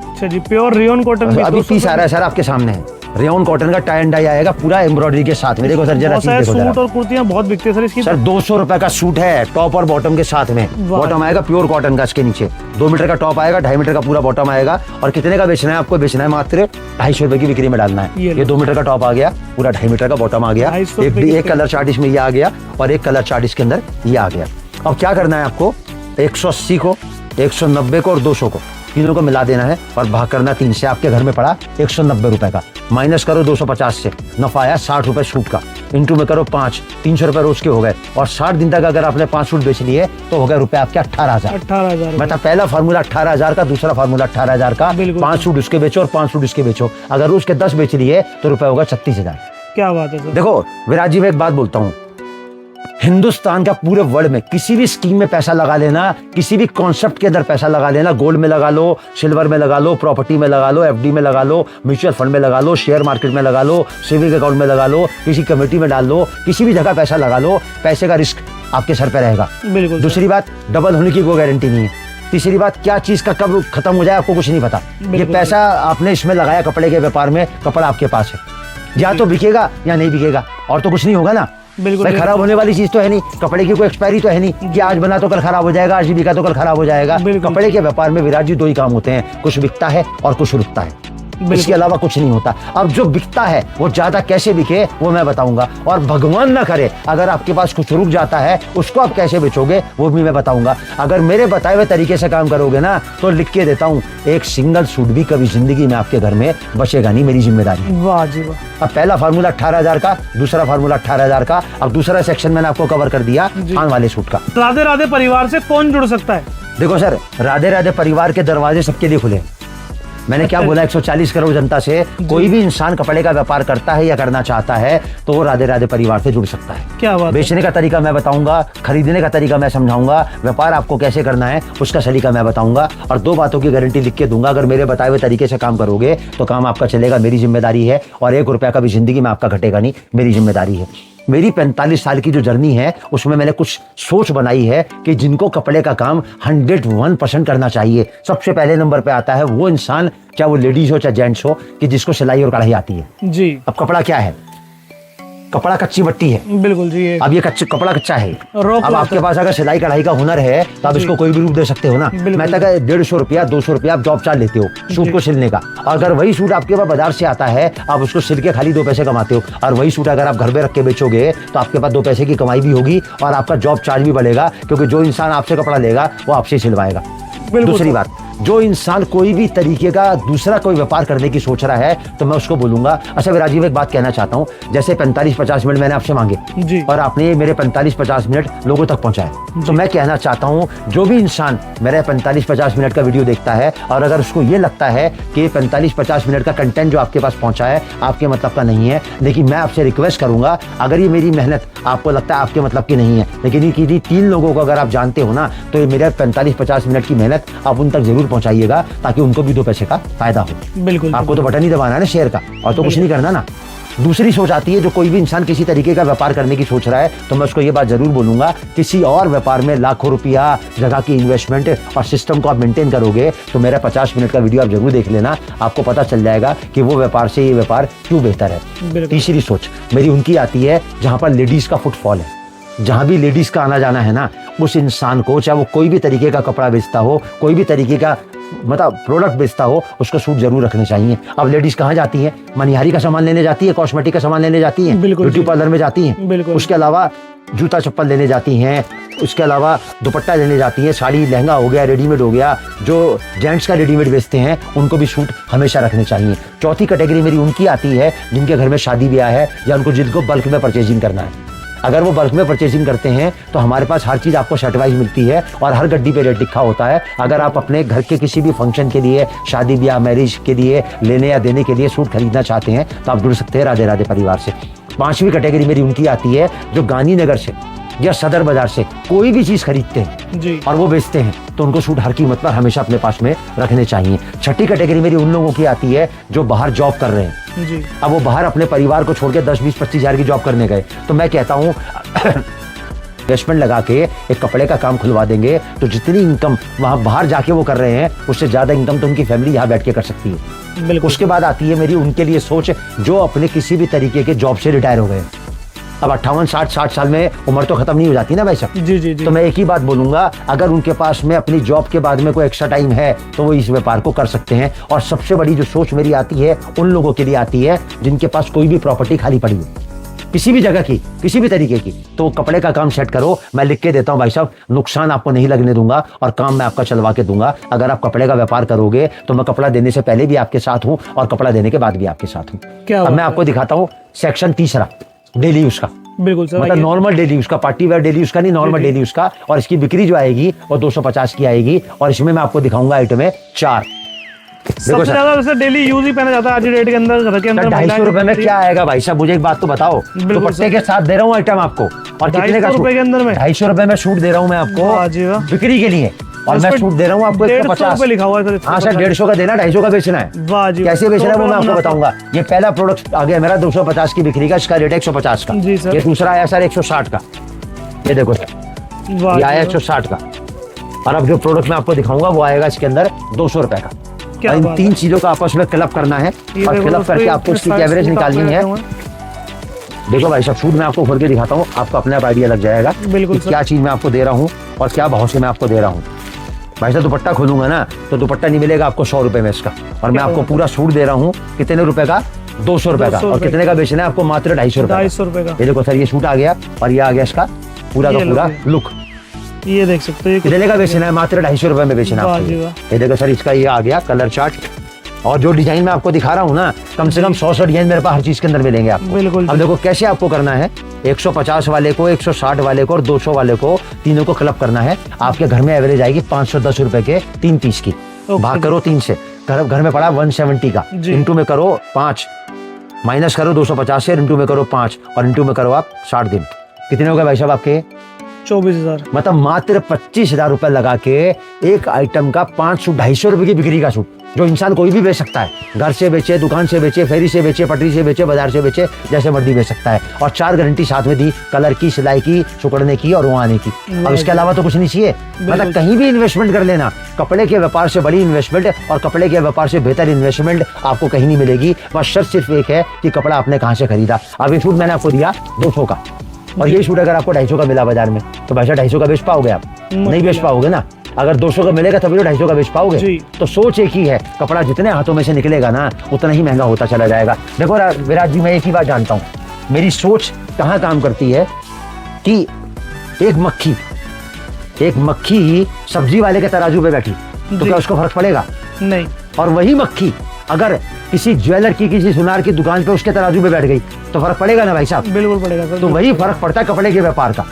अच्छा जी, प्योर रेयन कॉटन। अभी पीस आ रहा है सर आपके सामने है, रेयन कॉटन का टाई एंड डाई आएगा पूरा एम्ब्रॉयडरी के साथ में। देखो सर जरा चीज देखो जरा। सूट और कुर्तियां बहुत बिकते हैं सर इसकी। सर 200 रुपए का सूट है, टॉप और बॉटम के साथ में। बॉटम आएगा प्योर कॉटन का, इसके नीचे 2 मीटर का टॉप आएगा, 2.5 मीटर का पूरा बॉटम आएगा, और कितने का बेचना है आपको? बेचना है मात्र 250 रुपए की बिक्री में डालना है। ये 2 मीटर का टॉप आ गया, पूरा 2.5 मीटर का बॉटम आ गया, एक कलर चार्ट इसमें ये आ गया, और एक कलर चार्ट इसके अंदर ये आ गया। अब क्या करना है आपको? 180 को, 190 को और 200 को, तीनों को मिला देना है, और भाग करना 3 से। आपके घर में पड़ा 190 रुपए का, माइनस करो 250 से, नफा आया 60 रुपए सूट का, इंटू में करो 5, 300 रुपए रोज के हो गए, और 60 दिन तक अगर आपने 5 सूट बेच लिए तो हो गए रुपए आपके 18,000। मतलब पहला फार्मूला 18,000 का, दूसरा फार्मूला 18,000 का। 5 सूट उसके बेचो और 5 सूट इसके बेचो, अगर रोज के 10 बेच लिए तो रुपए होगा 36,000। क्या बात है सर। देखो विराज जी, मैं एक बात बोलता हूँ, हिंदुस्तान का पूरे वर्ल्ड में किसी भी स्कीम में पैसा लगा लेना, किसी भी कॉन्सेप्ट के अंदर पैसा लगा लेना, गोल्ड में लगा लो, सिल्वर में लगा लो, प्रॉपर्टी में लगा लो, एफडी में लगा लो, म्यूचुअल फंड में लगा लो, शेयर मार्केट में लगा लो, सेविंग अकाउंट में लगा लो, किसी कमेटी में डाल लो, किसी भी जगह पैसा लगा लो, पैसे का रिस्क आपके सर पे रहेगा। बिल्कुल। दूसरी बात, डबल होने की कोई गारंटी नहीं है। तीसरी बात, क्या चीज का कब खत्म हो जाए आपको कुछ नहीं पता। ये पैसा आपने इसमें लगाया कपड़े के व्यापार में, कपड़ा आपके पास है, या तो बिकेगा या नहीं बिकेगा, और तो कुछ नहीं होगा ना। बिल्कुल। खराब होने वाली चीज तो है नहीं, कपड़े की कोई एक्सपायरी तो है नहीं कि आज बना तो कल खराब हो जाएगा, आज बिका तो कल खराब हो जाएगा। कपड़े के व्यापार में विराज जी 2 ही काम होते हैं, कुछ बिकता है और कुछ रुकता है, इसके अलावा कुछ नहीं होता। अब जो बिकता है वो ज्यादा कैसे बिके वो मैं बताऊंगा, और भगवान ना करे अगर आपके पास कुछ रुक जाता है उसको आप कैसे बेचोगे वो भी मैं बताऊंगा। अगर मेरे बताए हुए तरीके से काम करोगे ना तो लिख के देता हूँ, एक सिंगल सूट भी कभी जिंदगी में आपके घर में बचेगा नहीं, मेरी जिम्मेदारी। वाह जी वाह। अब पहला फार्मूला 18,000 का, दूसरा फार्मूला 18,000 का। अब दूसरा सेक्शन मैंने आपको कवर कर दिया थान वाले सूट का। राधे राधे परिवार से कौन जुड़ सकता है? देखो सर, राधे राधे परिवार के दरवाजे सबके लिए खुले। मैंने क्या बोला, 140 करोड़ जनता से कोई भी इंसान कपड़े का व्यापार करता है या करना चाहता है तो वो राधे राधे परिवार से जुड़ सकता है। क्या बात। बेचने का तरीका मैं बताऊंगा, खरीदने का तरीका मैं समझाऊंगा, व्यापार आपको कैसे करना है उसका सलीका मैं बताऊंगा, और 2 बातों की गारंटी लिख के दूंगा। अगर मेरे बताए हुए तरीके से काम करोगे तो काम आपका चलेगा, मेरी जिम्मेदारी है, और 1 रुपया का भी जिंदगी में आपका घटेगा नहीं, मेरी जिम्मेदारी है। मेरी 45 साल की जो जर्नी है उसमें मैंने कुछ सोच बनाई है कि जिनको कपड़े का काम 101% करना चाहिए। सबसे पहले नंबर पे आता है वो इंसान, चाहे वो लेडीज हो चाहे जेंट्स हो, कि जिसको सिलाई और कढ़ाई आती है। जी। अब कपड़ा क्या है? कपड़ा कच्ची मट्टी है। बिल्कुल जी। अब ये कपड़ा कच्चा है। रॉ अब आपके पास अगर सिलाई कढ़ाई का हुनर है तो आप इसको कोई भी रूप दे सकते हो ना। मैं तक 150 रुपया 200 रुपया आप जॉब चार्ज लेते हो सूट को सिलने का। अगर वही सूट आपके पास बाजार से आता है, आप उसको सिल के खाली 2 पैसे कमाते हो, और वही सूट अगर आप घर में रख के बेचोगे तो आपके पास 2 पैसे की कमाई भी होगी और आपका जॉब चार्ज भी बढ़ेगा, क्योंकि जो इंसान आपसे कपड़ा लेगा वो आपसे सिलवाएगा। दूसरी बात, जो इंसान कोई भी तरीके का दूसरा कोई व्यापार करने की सोच रहा है तो मैं उसको बोलूंगा, अच्छा विराट जी, मैं एक बात कहना चाहता हूं, जैसे 45-50 मिनट मैंने आपसे मांगे जी। और आपने मेरे 45-50 मिनट लोगों तक पहुंचाए, तो मैं कहना चाहता हूं जो भी इंसान मेरे 45-50 मिनट का वीडियो देखता है और अगर उसको ये लगता है कि 45-50 मिनट का कंटेंट जो आपके पास पहुंचा है आपके मतलब का नहीं है, लेकिन मैं आपसे रिक्वेस्ट करूंगा, अगर ये मेरी मेहनत आपको लगता है आपके मतलब की नहीं है, लेकिन ये किसी 3 लोगों को अगर आप जानते हो ना, तो ये मेरे 45-50 मिनट की मेहनत आप उन तक जरूर पहुंचाइएगा, ताकि उनको भी 2 पैसे का फायदा हो। बिल्कुल। आपको तो बटन ही दबाना है ना शेयर का, और तो कुछ नहीं करना ना। दूसरी सोच आती है, जो कोई भी इंसान किसी तरीके का व्यापार करने की सोच रहा है, तो मैं उसको ये बात जरूर बोलूंगा, किसी और व्यापार में लाखों रुपया जगह की इन्वेस्टमेंट और सिस्टम को आप मेंटेन करोगे तो मेरा 50 मिनट का वीडियो आप जरूर देख लेना, आपको पता चल जाएगा कि वो व्यापार से ये व्यापार क्यों बेहतर है। तीसरी सोच मेरी उनकी आती है जहां पर लेडीज का फुटफॉल है, जहां भी लेडीज का आना जाना है ना, उस इंसान को, चाहे वो कोई भी तरीके का कपड़ा बेचता हो, कोई भी तरीके का मतलब प्रोडक्ट बेचता हो, उसको सूट जरूर रखने चाहिए। अब लेडीज कहाँ जाती है? मनिहारी का सामान लेने जाती है, कॉस्मेटिक का सामान लेने जाती है, ब्यूटी पार्लर में जाती है, उसके अलावा जूता चप्पल लेने जाती हैं, उसके अलावा दुपट्टा लेने जाती हैं, साड़ी लहंगा हो गया, रेडीमेड हो गया, जो जेंट्स का रेडीमेड बेचते हैं उनको भी सूट हमेशा रखने चाहिए। चौथी कैटेगरी मेरी उनकी आती है जिनके घर में शादी ब्याह है या उनको जिनको बल्क में परचेजिंग करना है। अगर वो बल्क में परचेजिंग करते हैं तो हमारे पास हर चीज़ आपको सर्ट वाइज मिलती है और हर गड्डी पे रेट लिखा होता है। अगर आप अपने घर के किसी भी फंक्शन के लिए, शादी ब्याह मैरिज के लिए लेने या देने के लिए सूट खरीदना चाहते हैं तो आप जुड़ सकते हैं राधे राधे परिवार से। 5वीं कैटेगरी मेरी उनकी आती है जो गांधीनगर से या सदर बाजार से कोई भी चीज खरीदते हैं जी। और वो बेचते हैं, तो उनको सूट हर कीमत पर हमेशा अपने पास में रखने चाहिए। 6ठी कैटेगरी मेरी उन लोगों की आती है जो बाहर जॉब कर रहे हैं जी। अब वो बाहर अपने परिवार को छोड़ के 10, 20, 25 हजार की जॉब करने गए, तो मैं कहता हूँ इन्वेस्टमेंट लगा के एक कपड़े का काम खुलवा देंगे तो जितनी इनकम वहां बाहर जाके वो कर रहे हैं उससे ज्यादा इनकम तो उनकी फैमिली यहाँ बैठ के कर सकती है। उसके बाद आती है मेरी उनके लिए सोच जो अपने किसी भी तरीके के जॉब से रिटायर हो गए। अब 58, 60 साल में उम्र तो खत्म नहीं हो जाती ना भाई साहब। जी जी जी। तो मैं एक ही बात बोलूंगा, अगर उनके पास में अपनी जॉब के बाद में कोई एक्स्ट्रा टाइम है तो वो इस व्यापार को कर सकते हैं। और सबसे बड़ी जो सोच मेरी आती है उन लोगों के लिए आती है जिनके पास कोई भी प्रॉपर्टी खाली पड़ी है किसी भी जगह की, किसी भी तरीके की, तो कपड़े का काम सेट करो। मैं लिख के देता हूं भाई साहब, नुकसान आपको नहीं लगने दूंगा और काम मैं आपका चलवा के दूंगा। अगर आप कपड़े का व्यापार करोगे तो मैं कपड़ा देने से पहले भी आपके साथ हूं और कपड़ा देने के बाद भी आपके साथ हूं। अब मैं आपको दिखाता हूं सेक्शन 3 डेली यूज का। बिल्कुल सर, मतलब नॉर्मल डेली यूज का, पार्टी वेयर डेली यूज का नहीं, नॉर्मल डेली यूज का। और इसकी बिक्री जो आएगी वो 250 की आएगी। और इसमें मैं आपको दिखाऊंगा आइटम है 4। सबसे ज्यादा वैसे डेली यूज ही पहना जाता है आज रेट के अंदर, घर के अंदर। 250 रुपए में क्या आएगा भाई साहब? मुझे एक बात तो बताओ, दुपट्टे के साथ दे रहा हूँ आइटम आपको, और कितने का? 250 रुपए के अंदर में 250 रुपए में सूट दे रहा हूँ मैं आपको बिक्री के लिए, और मैं सूट दे रहा हूँ आपको 150 लिखा हुआ है। हाँ सर, 150 का देना, 250 का बेचना है। कैसे बेचना है वो मैं आपको बताऊंगा। ये पहला प्रोडक्ट आ गया मेरा 250 की बिक्री का, इसका रेट है 150 का। ये दूसरा आया सर 160 का, ये देखो सर ये आया 160 का। और अब जो प्रोडक्ट मैं आपको दिखाऊंगा वो आएगा इसके अंदर 200 रुपए का। इन 3 चीजों का आपस में क्लब करना है और क्लब करके आपको इसकी एवरेज निकालनी है। देखो भाई साहब, सूट मैं आपको खोल के दिखाता हूँ, आपको अपने आप आइडिया लग जाएगा कि क्या चीज मैं आपको दे रहा हूँ और क्या भाव से मैं आपको दे रहा हूँ। भाई साहब दुपट्टा खोलूंगा ना तो दुपट्टा नहीं मिलेगा आपको 100 रुपए में इसका, और मैं आपको पूरा सूट दे रहा हूँ कितने रुपए का? 200 रुपए का। और कितने का बेचना है आपको? मात्र 250 रुपए का। ये देखो सर, ये सूट आ गया और ये आ गया इसका पूरा का पूरा लुक। ये देख सकते हो कितने का बेचना है? मात्र 250 रुपए में बेचना है। ये देखो सर, इसका ये आ गया कलर चार्ट। और जो डिजाइन मैं आपको दिखा रहा हूँ ना, कम से कम 100 डिजाइन मेरे पास हर चीज के अंदर मिलेंगे आपको। अब देखो कैसे आपको करना है, 150 वाले को, 160 वाले को और 200 वाले को, तीनों को क्लब करना है। आपके घर में एवरेज आएगी 510 रुपए के 3 पीस की। भाग करो 3 से, घर में पड़ा 170 का, इंटू में करो 5, माइनस करो 250 से, इंटू में करो 5 और इंटू में करो आप 60 दिन। कितने हो गए भाई साहब आपके? 24,000। मतलब मात्र 25,000 रुपए लगा के एक आइटम का 5 सूट, 250 रुपए की बिक्री का सूट जो इंसान कोई भी बेच सकता है। घर से बेचे, दुकान से बेचे, फेरी से बेचे, पटरी से बेचे, बाजार से बेचे, जैसे मर्जी बेच सकता है। और 4 गारंटी साथ में दी, कलर की, सिलाई की, सुकड़ने की और रुआने की। अब इसके अलावा तो कुछ नहीं चाहिए। मतलब कहीं भी इन्वेस्टमेंट कर लेना, कपड़े के व्यापार से बड़ी इन्वेस्टमेंट और कपड़े के व्यापार से बेहतर इन्वेस्टमेंट आपको कहीं नहीं मिलेगी। बस शर्त सिर्फ एक है कि कपड़ा आपने कहाँ से खरीदा। अब ये सूट मैंने आपको दिया 200 का, और ये सूट अगर आपको 250 का मिला बाजार में, तो भाई 250 का बेच पाओगे आप? नहीं बेच पाओगे ना। अगर 200 का मिलेगा तभी तो 250 का बेच पाओगे। तो सोच एक ही है, कपड़ा जितने हाथों में से निकलेगा ना उतना ही महंगा होता चला जाएगा। देखो विराट जी, मैं एक ही बात जानता हूँ, मेरी सोच कहाँ काम करती है कि एक मक्खी सब्जी वाले के तराजू पे बैठी तो क्या उसको फर्क पड़ेगा? नहीं। और वही मक्खी अगर किसी ज्वेलर की, किसी सुनार की दुकान पे उसके तराजू पे बैठ गई तो फर्क पड़ेगा ना भाई साहब? बिल्कुल पड़ेगा सर। तो वही फर्क पड़ता है कपड़े के व्यापार का,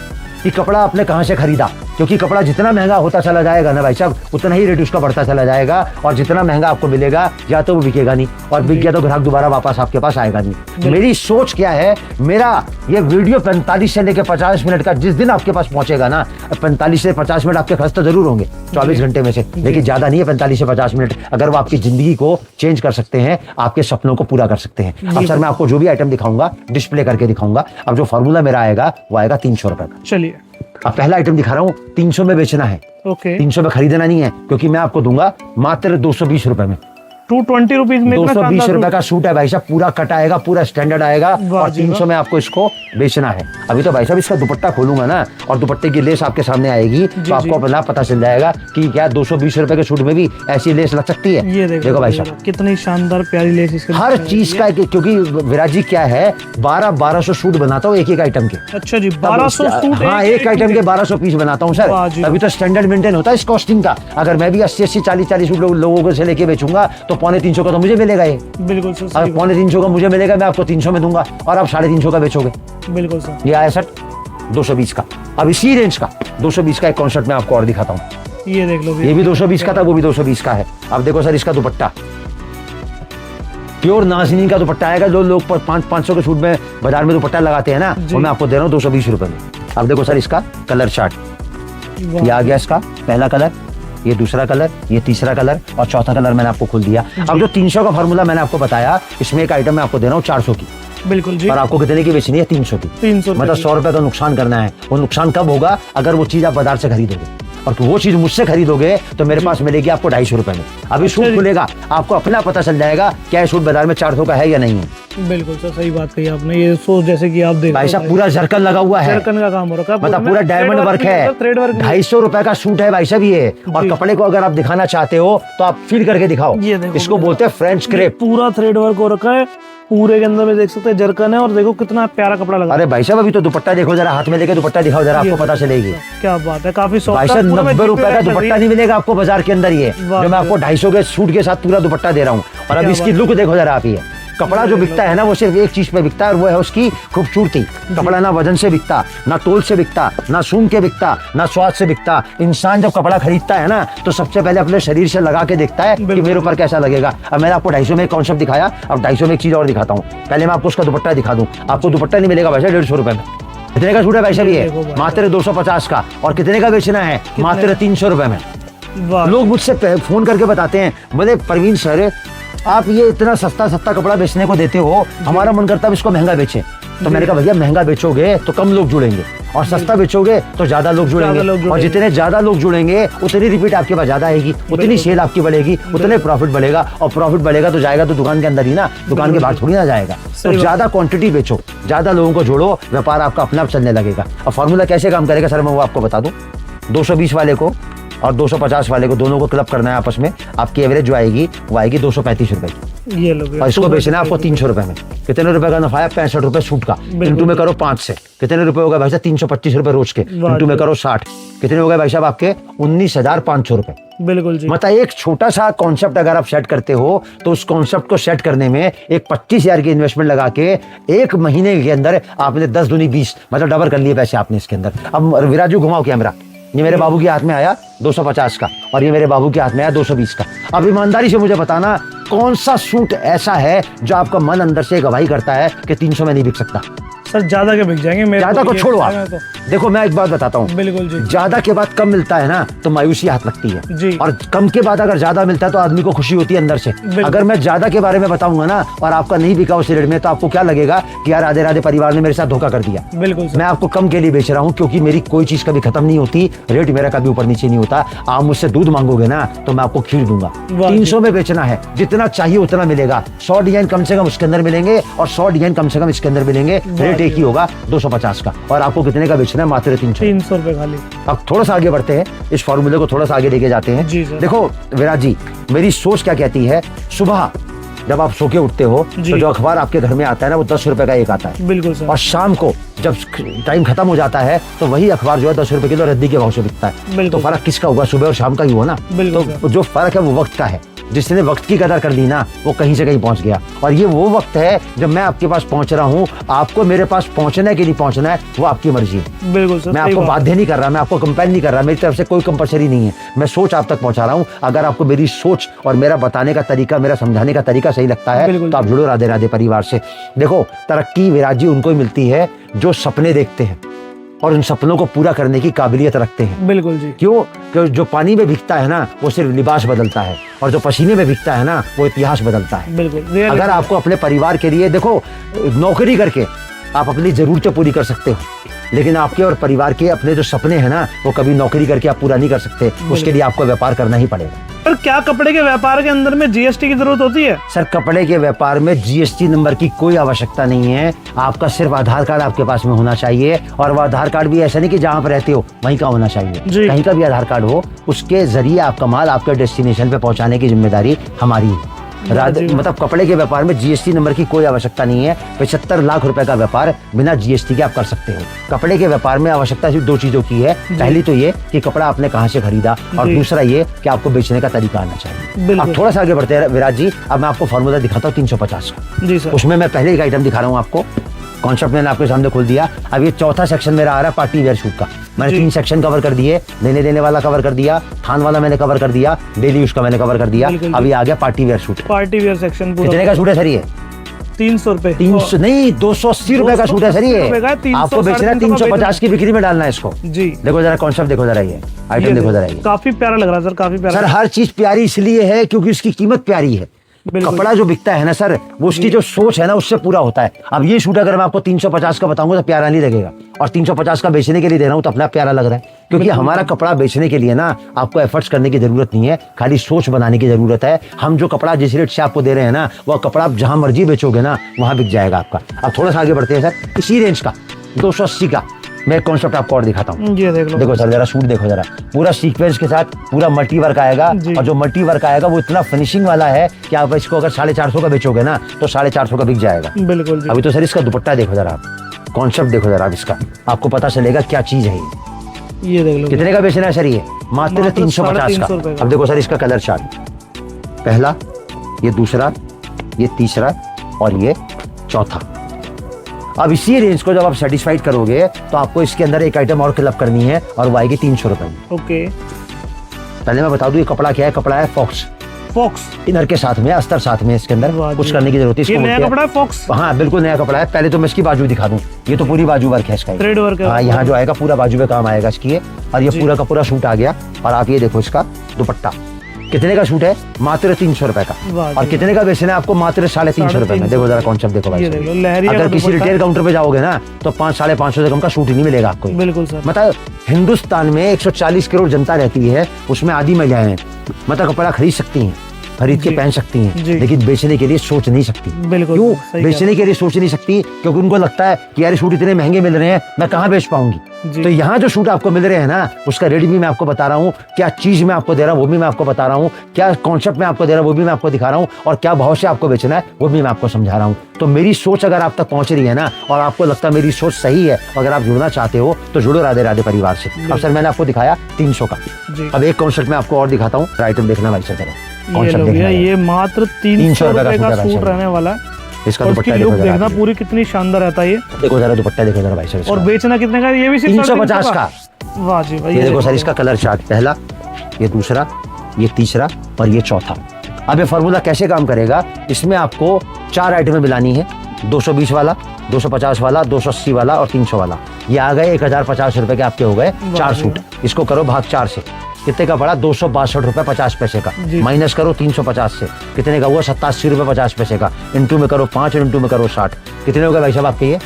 कि कपड़ा आपने कहाँ से खरीदा। क्योंकि कपड़ा जितना महंगा होता चला जाएगा ना भाई साहब, उतना ही रेट उसका बढ़ता चला जाएगा। और जितना महंगा आपको मिलेगा, या तो वो बिकेगा नहीं, और बिक गया तो ग्राहक दोबारा वापस आपके पास आएगा नहीं। मेरी सोच क्या है, मेरा ये वीडियो 45 से लेकर 50 मिनट का जिस दिन आपके पास पहुंचेगा ना, 45 से 50 मिनट आपके खर्च तो जरूर होंगे 24 घंटे में से, लेकिन ज्यादा नहीं है 45 से 50 मिनट। अगर वो आपकी जिंदगी को चेंज कर सकते हैं, आपके सपनों को पूरा कर सकते हैं। अब सर मैं आपको जो भी आइटम दिखाऊंगा डिस्प्ले करके दिखाऊंगा। अब जो फॉर्मूला मेरा आएगा वो आएगा 300 रुपए का। चलिए, अब पहला आइटम दिखा रहा हूँ, 300 में बेचना है। ओके। 300 में खरीदना नहीं है, क्योंकि मैं आपको दूंगा मात्र 220 रुपए में। 220 रुपीज में 220 रुपए का सूट है भाई साहब, पूरा कट आएगा, पूरा स्टैंडर्ड आएगा, और 300 में आपको इसको बेचना है। अभी तो भाई साहब इसका दुपट्टा खोलूंगा ना, और दुपट्टे की लेस आपके सामने आएगी, तो आपको अपना पता चल जाएगा कि क्या 220 रुपए के सूट में भी ऐसी लेस लग सकती है। ये देखो भाई साहब, कितनी शानदार प्यारी लेस इसके हर चीज का, क्योंकि विराट जी क्या है, 1200 सूट बनाता हूँ एक एक आइटम के। अच्छा जी, 1200 सूट? हाँ, एक आइटम के 1200 पीस बनाता हूँ सर, तभी तो स्टैंडर्ड मेंटेन होता है इस कॉस्टिंग का। अगर मैं भी 80 40 सूट लोगों से लेके बेचूंगा तो 350 का तो मुझे मिलेगा ये। बिल्कुल सर। अब 350 का मुझे मिलेगा, मैं आपको 300 में दूंगा, और आप 350 का बेचोगे। बिल्कुल सर। ये आया सर 220 का। अब इसी रेंज का 220 का एक कॉन्सेप्ट मैं आपको और दिखाता हूँ। ये देख लो, ये भी 220 का था, वो भी 220 का है। अब देखो सर, इसका दुपट्टा प्योर नाज़नीन का दुपट्टा आएगा। जो लोग 500 के सूट में बाजार में दुपट्टा लगाते हैं ना, वो मैं आपको दे रहा हूँ 220 रुपए में। अब देखो सर, इसका कलर चार्ट, ये आ गया इसका पहला कलर, ये दूसरा कलर, ये तीसरा कलर, और चौथा कलर मैंने आपको खोल दिया। अब जो 300 का फॉर्मूला मैंने आपको बताया, इसमें एक आइटम मैं आपको दे रहा हूँ 400 की। बिल्कुल जी। और आपको कितने की बेचनी है? 300 की। 300 मतलब 100 रुपए का नुकसान करना है। वो नुकसान कब होगा? अगर वो चीज आप बाजार से खरीदोगे, और वो चीज मुझसे खरीदोगे तो मेरे पास मिलेगी आपको 250 रुपए में। अभी सूट खुलेगा, आपको अपना पता चल जाएगा क्या ये सूट बाजार में 400 का है या नहीं है। बिल्कुल सर, सही बात कही आपने। ये सोच जैसे कि आप देख भाई साहब, पूरा जरकन लगा हुआ है, जरकन का काम हो रखा है, मतलब पूरा डायमंड वर्क है। 250 रुपए का सूट है भाई साहब ये। और कपड़े को अगर आप दिखाना चाहते हो तो आप फील करके दिखाओ। इसको बोलते हैं फ्रेंच क्रेप। पूरा थ्रेड वर्क हो रखा है, पूरे के अंदर में देख सकते हैं जरकन है, और देखो कितना प्यारा कपड़ा लगा। अरे भाई साहब, अभी तो दुपट्टा देखो जरा, हाथ में लेके दुपट्टा दिखाओ जरा, आपको पता चलेगी। क्या बात है, काफी सॉफ्ट। भाई साहब 90 रुपए का दुपट्टा नहीं मिलेगा आपको बाजार के अंदर ये, जो मैं आपको 250 के सूट के साथ पूरा दुपट्टा दे रहा हूँ। और अब इसकी लुक देखो जरा आप। ये कपड़ा जो बिकता है ना, वो सिर्फ एक चीज पे बिकता है, और वो है उसकी खूबसूरती। कपड़ा ना वजन से बिकता, ना तोल से बिकता, ना सूंघ के बिकता, ना स्वाद से बिकता। इंसान जब कपड़ा खरीदता है ना, तो सबसे पहले अपने शरीर से लगा के देखता है कि मेरे ऊपर कैसा लगेगा। अब मैंने आपको 250 में एक कॉन्सेप्ट दिखाया, अब 250 में एक चीज और दिखाता हूँ। पहले मैं आपको उसका दुपट्टा दिखा दूं। आपको दुपट्टा नहीं मिलेगा भाई साहब 150 रुपए में। कितने का सूट है भाई साहब ये? मात्र 250 का। और कितने का बेचना है? मात्र 300 रुपए में। लोग मुझसे फोन करके बताते हैं, बोले परवीन सर, आप ये इतना सस्ता सस्ता कपड़ा बेचने को देते हो, हमारा मन करता है इसको महंगा बेचे। तो मैंने कहा भैया, महंगा बेचोगे तो कम लोग जुड़ेंगे, और सस्ता बेचोगे तो ज्यादा लोग जुड़ेंगे। और जितने ज्यादा लोग जुड़ेंगे उतनी रिपीट आपके पास ज्यादा आएगी, उतनी सेल आपकी बढ़ेगी, उतने प्रॉफिट बढ़ेगा। और प्रॉफिट बढ़ेगा तो जाएगा तो दुकान के अंदर ही ना, दुकान के बाहर थोड़ी ना जाएगा। तो ज्यादा क्वांटिटी बेचो, ज्यादा लोगों को जोड़ो, व्यापार आपका अपने आप चलने लगेगा। और फॉर्मूला कैसे काम करेगा सर, मैं वो आपको बता दूं। 220 वाले को और 250 वाले को, दोनों को क्लब करना है आपस में। आपकी एवरेज जो आएगी वो आएगी 235 रुपए की। ये लो, और इसको बेचना है आपको 300 रुपए में। कितने रुपए का नफा है? 65 रुपए सूट का। इंटू में करो 5 से, कितने रुपए होगा भाई साहब? 325 रुपए रोज के। इंटू में करो 60, कितने हो गए भाई साहब आपके? 19,500 रुपए। बिल्कुल जी। मतलब एक छोटा सा कॉन्सेप्ट अगर आप सेट करते हो, तो उस कॉन्सेप्ट को सेट करने में एक 25,000 की इन्वेस्टमेंट लगा के एक महीने के अंदर आपने 10 दूनी 20, मतलब डबल कर लिए पैसे आपने इसके अंदर। अब विराजू घुमाओ कैमरा, ये मेरे बाबू के हाथ में आया 250 का, और ये मेरे बाबू के हाथ में आया 220 का। अब ईमानदारी से मुझे बताना, कौन सा सूट ऐसा है जो आपका मन अंदर से गवाही करता है कि 300 में नहीं बिक सकता? सर ज्यादा के बिक जाएंगे मेरे ज्यादा को ये छोड़ो बताया आप। तो। देखो मैं एक बात बताता हूँ, बिल्कुल जी। ज्यादा के बाद कम मिलता है ना तो मायूसी हाथ लगती है जी। और कम के बाद अगर ज्यादा मिलता है तो आदमी को खुशी होती है अंदर से। अगर मैं ज्यादा के बारे में बताऊंगा ना और आपका नहीं बिका उस रेट में तो आपको क्या लगेगा कि यार राधे राधे परिवार ने मेरे साथ धोखा कर दिया। बिल्कुल सर। मैं आपको कम के लिए बेच रहा हूँ क्योंकि मेरी कोई चीज कभी खत्म नहीं होती, रेट मेरा कभी ऊपर नीचे नहीं होता। आप मुझसे दूध मांगोगे ना तो मैं आपको खीर दूंगा। 300 में बेचना है, जितना चाहिए उतना मिलेगा। 100 डिजाइन कम से कम उसके अंदर मिलेंगे और 100 डिजाइन कम से कम इसके अंदर मिलेंगे। रेट एक ही होगा 250 का। और आपको कितने का बेचना है? मात्र 300 रुपए खाली। अब थोड़ा सा आगे बढ़ते हैं, इस फॉर्मूले को थोड़ा सा आगे लेके जाते हैं। जी सर। देखो विराट जी, मेरी सोच क्या कहती है, सुबह जब आप सो के उठते हो तो जो अखबार आपके घर में आता है ना वो 10 रुपए का एक आता है। बिल्कुल सर। और शाम को जब टाइम खत्म हो जाता है तो वही अखबार जो है 10 रुपए किलो रद्दी के भाव से बिकता है। तो फर्क किसका होगा? सुबह और शाम का ही हुआ ना। तो जो फर्क है वो वक्त का है। जिसने वक्त की कदर कर दी ना वो कहीं से कहीं पहुंच गया। और ये वो वक्त है जब मैं आपके पास पहुंच रहा हूँ। आपको मेरे पास पहुंचना है कि नहीं पहुंचना है वो आपकी मर्जी है। बिल्कुल सर। मैं आपको बाध्य नहीं कर रहा, मैं आपको कंपेल नहीं कर रहा, मेरी तरफ से कोई कंपल्सरी नहीं है। मैं सोच आप तक पहुंचा रहा हूँ। अगर आपको मेरी सोच और मेरा बताने का तरीका, मेरा समझाने का तरीका सही लगता है तो आप जुड़ो राधे राधे परिवार से। देखो तरक्की विराट जी उनको ही मिलती है जो सपने देखते हैं और उन सपनों को पूरा करने की काबिलियत रखते हैं। बिल्कुल जी। क्यों? जो पानी में भीगता है ना वो सिर्फ लिबास बदलता है और जो पसीने में भीगता है ना वो इतिहास बदलता है। बिल्कुल। अगर आपको अपने परिवार के लिए, देखो नौकरी करके आप अपनी जरूरतें पूरी कर सकते हो, लेकिन आपके और परिवार के अपने जो सपने हैं ना वो कभी नौकरी करके आप पूरा नहीं कर सकते। उसके लिए आपको व्यापार करना ही पड़ेगा। पर क्या कपड़े के व्यापार के अंदर में जीएसटी की जरूरत होती है? सर कपड़े के व्यापार में जीएसटी नंबर की कोई आवश्यकता नहीं है। आपका सिर्फ आधार कार्ड आपके पास में होना चाहिए। और वो आधार कार्ड भी ऐसा नहीं कि जहाँ पर रहते हो वहीं का होना चाहिए। कहीं का भी आधार कार्ड हो, उसके जरिए आपका माल आपके डेस्टिनेशन पे पहुंचाने की जिम्मेदारी हमारी है। मतलब कपड़े के व्यापार में जीएसटी नंबर की कोई आवश्यकता नहीं है। 75 लाख रुपए का व्यापार बिना जीएसटी के आप कर सकते हो। कपड़े के व्यापार में आवश्यकता सिर्फ 2 चीजों की है। पहली तो ये कि कपड़ा आपने कहाँ से खरीदा और दूसरा ये कि आपको बेचने का तरीका आना चाहिए। अब थोड़ा सा आगे बढ़ते हैं विराट जी। अब मैं आपको फॉर्मूला दिखाता हूँ 350 का। जी सर। उसमें मैं पहले एक आइटम दिखा रहा हूँ आपको। कॉन्सेप्ट मैंने आपके सामने खोल दिया। अब ये चौथा सेक्शन मेरा आ रहा है पार्टी वेयर सूट का। मैंने 3 सेक्शन कवर कर दिए। लेने देने वाला कवर कर दिया, थान वाला मैंने कवर कर दिया, डेली यूज का मैंने कवर कर दिया। अभी आ गया party wear suit. Party wear section कितने का सूट है सर ये? 300 रुपए। 300 नहीं 280 रुपए का सूट है सर ये। आपको बेचना है 350 की बिक्री में डालना है इसको। जी देखो जरा कॉन्सेप्ट देखो जरा, ये आइटम देखो जरा। ये काफी प्यारा लग रहा है सर, काफी प्यारा। सर हर चीज प्यारी इसलिए है क्योंकि उसकी कीमत प्यारी है। कपड़ा जो बिकता है ना सर वो उसकी जो सोच है ना उससे पूरा होता है। अब ये सूट अगर मैं आपको 350 का बताऊंगा तो प्यारा नहीं लगेगा, और 350 का बेचने के लिए दे रहा हूं तो अपना प्यारा लग रहा है। क्योंकि हमारा कपड़ा बेचने के लिए ना आपको एफर्ट्स करने की जरूरत नहीं है, खाली सोच बनाने की जरूरत है। हम जो कपड़ा जिस रेट से आपको दे रहे हैं ना वो कपड़ा आप जहां मर्जी बेचोगे ना वहां बिक जाएगा आपका। अब थोड़ा सा आगे बढ़ते हैं सर। इसी रेंज का 280 का मैं कॉन्सेप्ट आपको और दिखाता हूँ। ये देख लो। देखो सर जरा सूट देखो जरा, पूरा सीक्वेंस के साथ पूरा मल्टी वर्क आएगा। और जो मल्टी वर्क आएगा वो इतना फिनिशिंग वाला है कि आप इसको अगर 450 का बेचोगे ना तो 450 का बिक जाएगा। बिल्कुल जी। अभी तो सर इसका दुपट्टा देखो जरा, आप कॉन्सेप्ट देखो जरा, आप इसका आपको पता चलेगा क्या चीज है ये देख लो। कितने का बेचना है सर ये? मात्र 350 का। अब देखो सर इसका कलर चार्ट, पहला, ये दूसरा, ये तीसरा और ये चौथा। अब इसी रेंज को जब आप सेटिस्फाइड करोगे तो आपको इसके अंदर एक आइटम और क्लब करनी है और वो आएगी 300 रुपए में। ओके। पहले मैं बता दूं ये कपड़ा क्या है। कपड़ा है फॉक्स। फॉक्स इनर के साथ में, अस्तर साथ में, इसके अंदर कुछ करने की जरूरत है। ये नया कपड़ा है फॉक्स? हाँ बिल्कुल नया कपड़ा है। पहले तो मैं इसकी बाजू दिखा दूं। ये तो पूरी बाजू वर्क है इसका, थ्रेड वर्क है। हाँ यहाँ जो आएगा पूरा बाजू पे काम आएगा इसकी। और ये पूरा का पूरा सूट आ गया। और आप ये देखो इसका दुपट्टा कितने का सूट है? मात्र 300 रुपए का। और कितने का बेचना है आपको? मात्र 350 रुपए में। देखो जरा कॉन्सेप्ट देखो भाई। अगर किसी रिटेल काउंटर पे जाओगे ना तो 500-550 से कम का सूट ही नहीं मिलेगा आपको। बिल्कुल सर। मतलब हिंदुस्तान में 140 करोड़ जनता रहती है, उसमें आधी महिलाएं हैं। मतलब कपड़ा खरीद सकती हैं, खरीद के पहन सकती हैं, लेकिन बेचने के लिए सोच नहीं सकती। क्यों बेचने के लिए सोच नहीं सकती? क्योंकि उनको लगता है कि यार सूट इतने महंगे मिल रहे हैं मैं कहाँ बेच पाऊंगी। तो यहाँ जो सूट आपको मिल रहे हैं ना उसका रेट भी मैं आपको बता रहा हूँ, क्या चीज मैं आपको दे रहा हूँ वो भी मैं आपको बता रहा हूँ, क्या कॉन्सेप्ट मैं आपको दे रहा हूँ वो भी मैं आपको दिखा रहा हूँ, और क्या भाव से आपको बेचना है वो भी मैं आपको समझा रहा हूँ। तो मेरी सोच अगर आप तक पहुंच रही है ना और आपको लगता है मेरी सोच सही है, अगर आप जुड़ना चाहते हो तो जुड़ो राधे राधे परिवार से। अब सर मैंने आपको दिखाया 300 का। अब एक कॉन्सेप्ट मैं आपको और दिखाता हूँ। आइटम देखना भाई सर, ये मात्र 300 रुपए का सूट रहने वाला है। इसका दुपट्टा देखो जरा, देखना पूरी कितनी शानदार रहता है ये। देखो जरा दुपट्टा देखो जरा भाई सर। और बेचना कितने का? ये भी 350 का। वाह जी भाई। ये देखो सर इसका कलर चार्ट, पहला, ये दूसरा, ये तीसरा और ये चौथा। अब ये फॉर्मूला कैसे काम करेगा? इसमें आपको 4 आइटमें मिलानी है। 220 वाला, 250 वाला, 280 वाला और 300 वाला, ये आ गए 1050 रुपए के आपके हो गए 4 सूट। इसको करो भाग 4 से, कितने का पड़ा? 262 रुपए 50 पैसे का। माइनस करो 350 से, कितने का हुआ? 87 रुपए 50 पैसे का। इंटू में करो 5 और इंटू में करो 60, कितने हो गए भाई साहब आपके? ये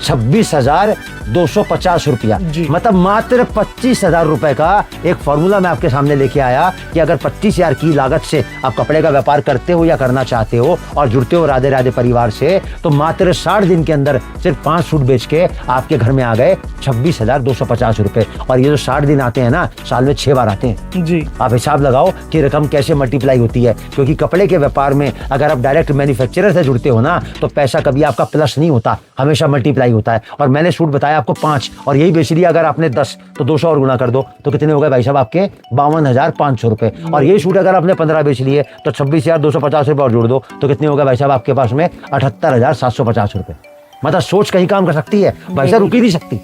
26,250 रुपया। मतलब मात्र 25,000 रुपए का एक फॉर्मूला मैं आपके सामने लेके आया कि अगर 25,000 की लागत से आप कपड़े का व्यापार करते हो या करना चाहते हो और जुड़ते हो राधे राधे परिवार से, तो मात्र 60 दिन के अंदर सिर्फ 5 सूट बेच के आपके घर में आ गए 26,250 रुपए। और ये जो 60 दिन आते हैं ना, साल में 6 बार आते हैं जी। आप हिसाब लगाओ कि रकम कैसे मल्टीप्लाई होती है, क्योंकि कपड़े के व्यापार में अगर आप डायरेक्ट मैन्युफैक्चरर से जुड़ते हो ना, तो पैसा कभी आपका प्लस नहीं होता, हमेशा मल्टीप्लाई होता है। और मैंने सूट बताया आपको 5 और यही बेच लिया अगर आपने 10, तो 200 और गुना कर दो, तो कितने हो गए भाई साहब आपके? 52,500 रुपए। और यही सूट अगर आपने 15 बेच लिए तो 26,250 रुपए और जोड़ दो, तो कितने हो गए भाई साहब आपके पास में? 78,750 रुपए। मतलब सोच कहीं काम कर सकती है भाई साहब, रुक ही नहीं सकती,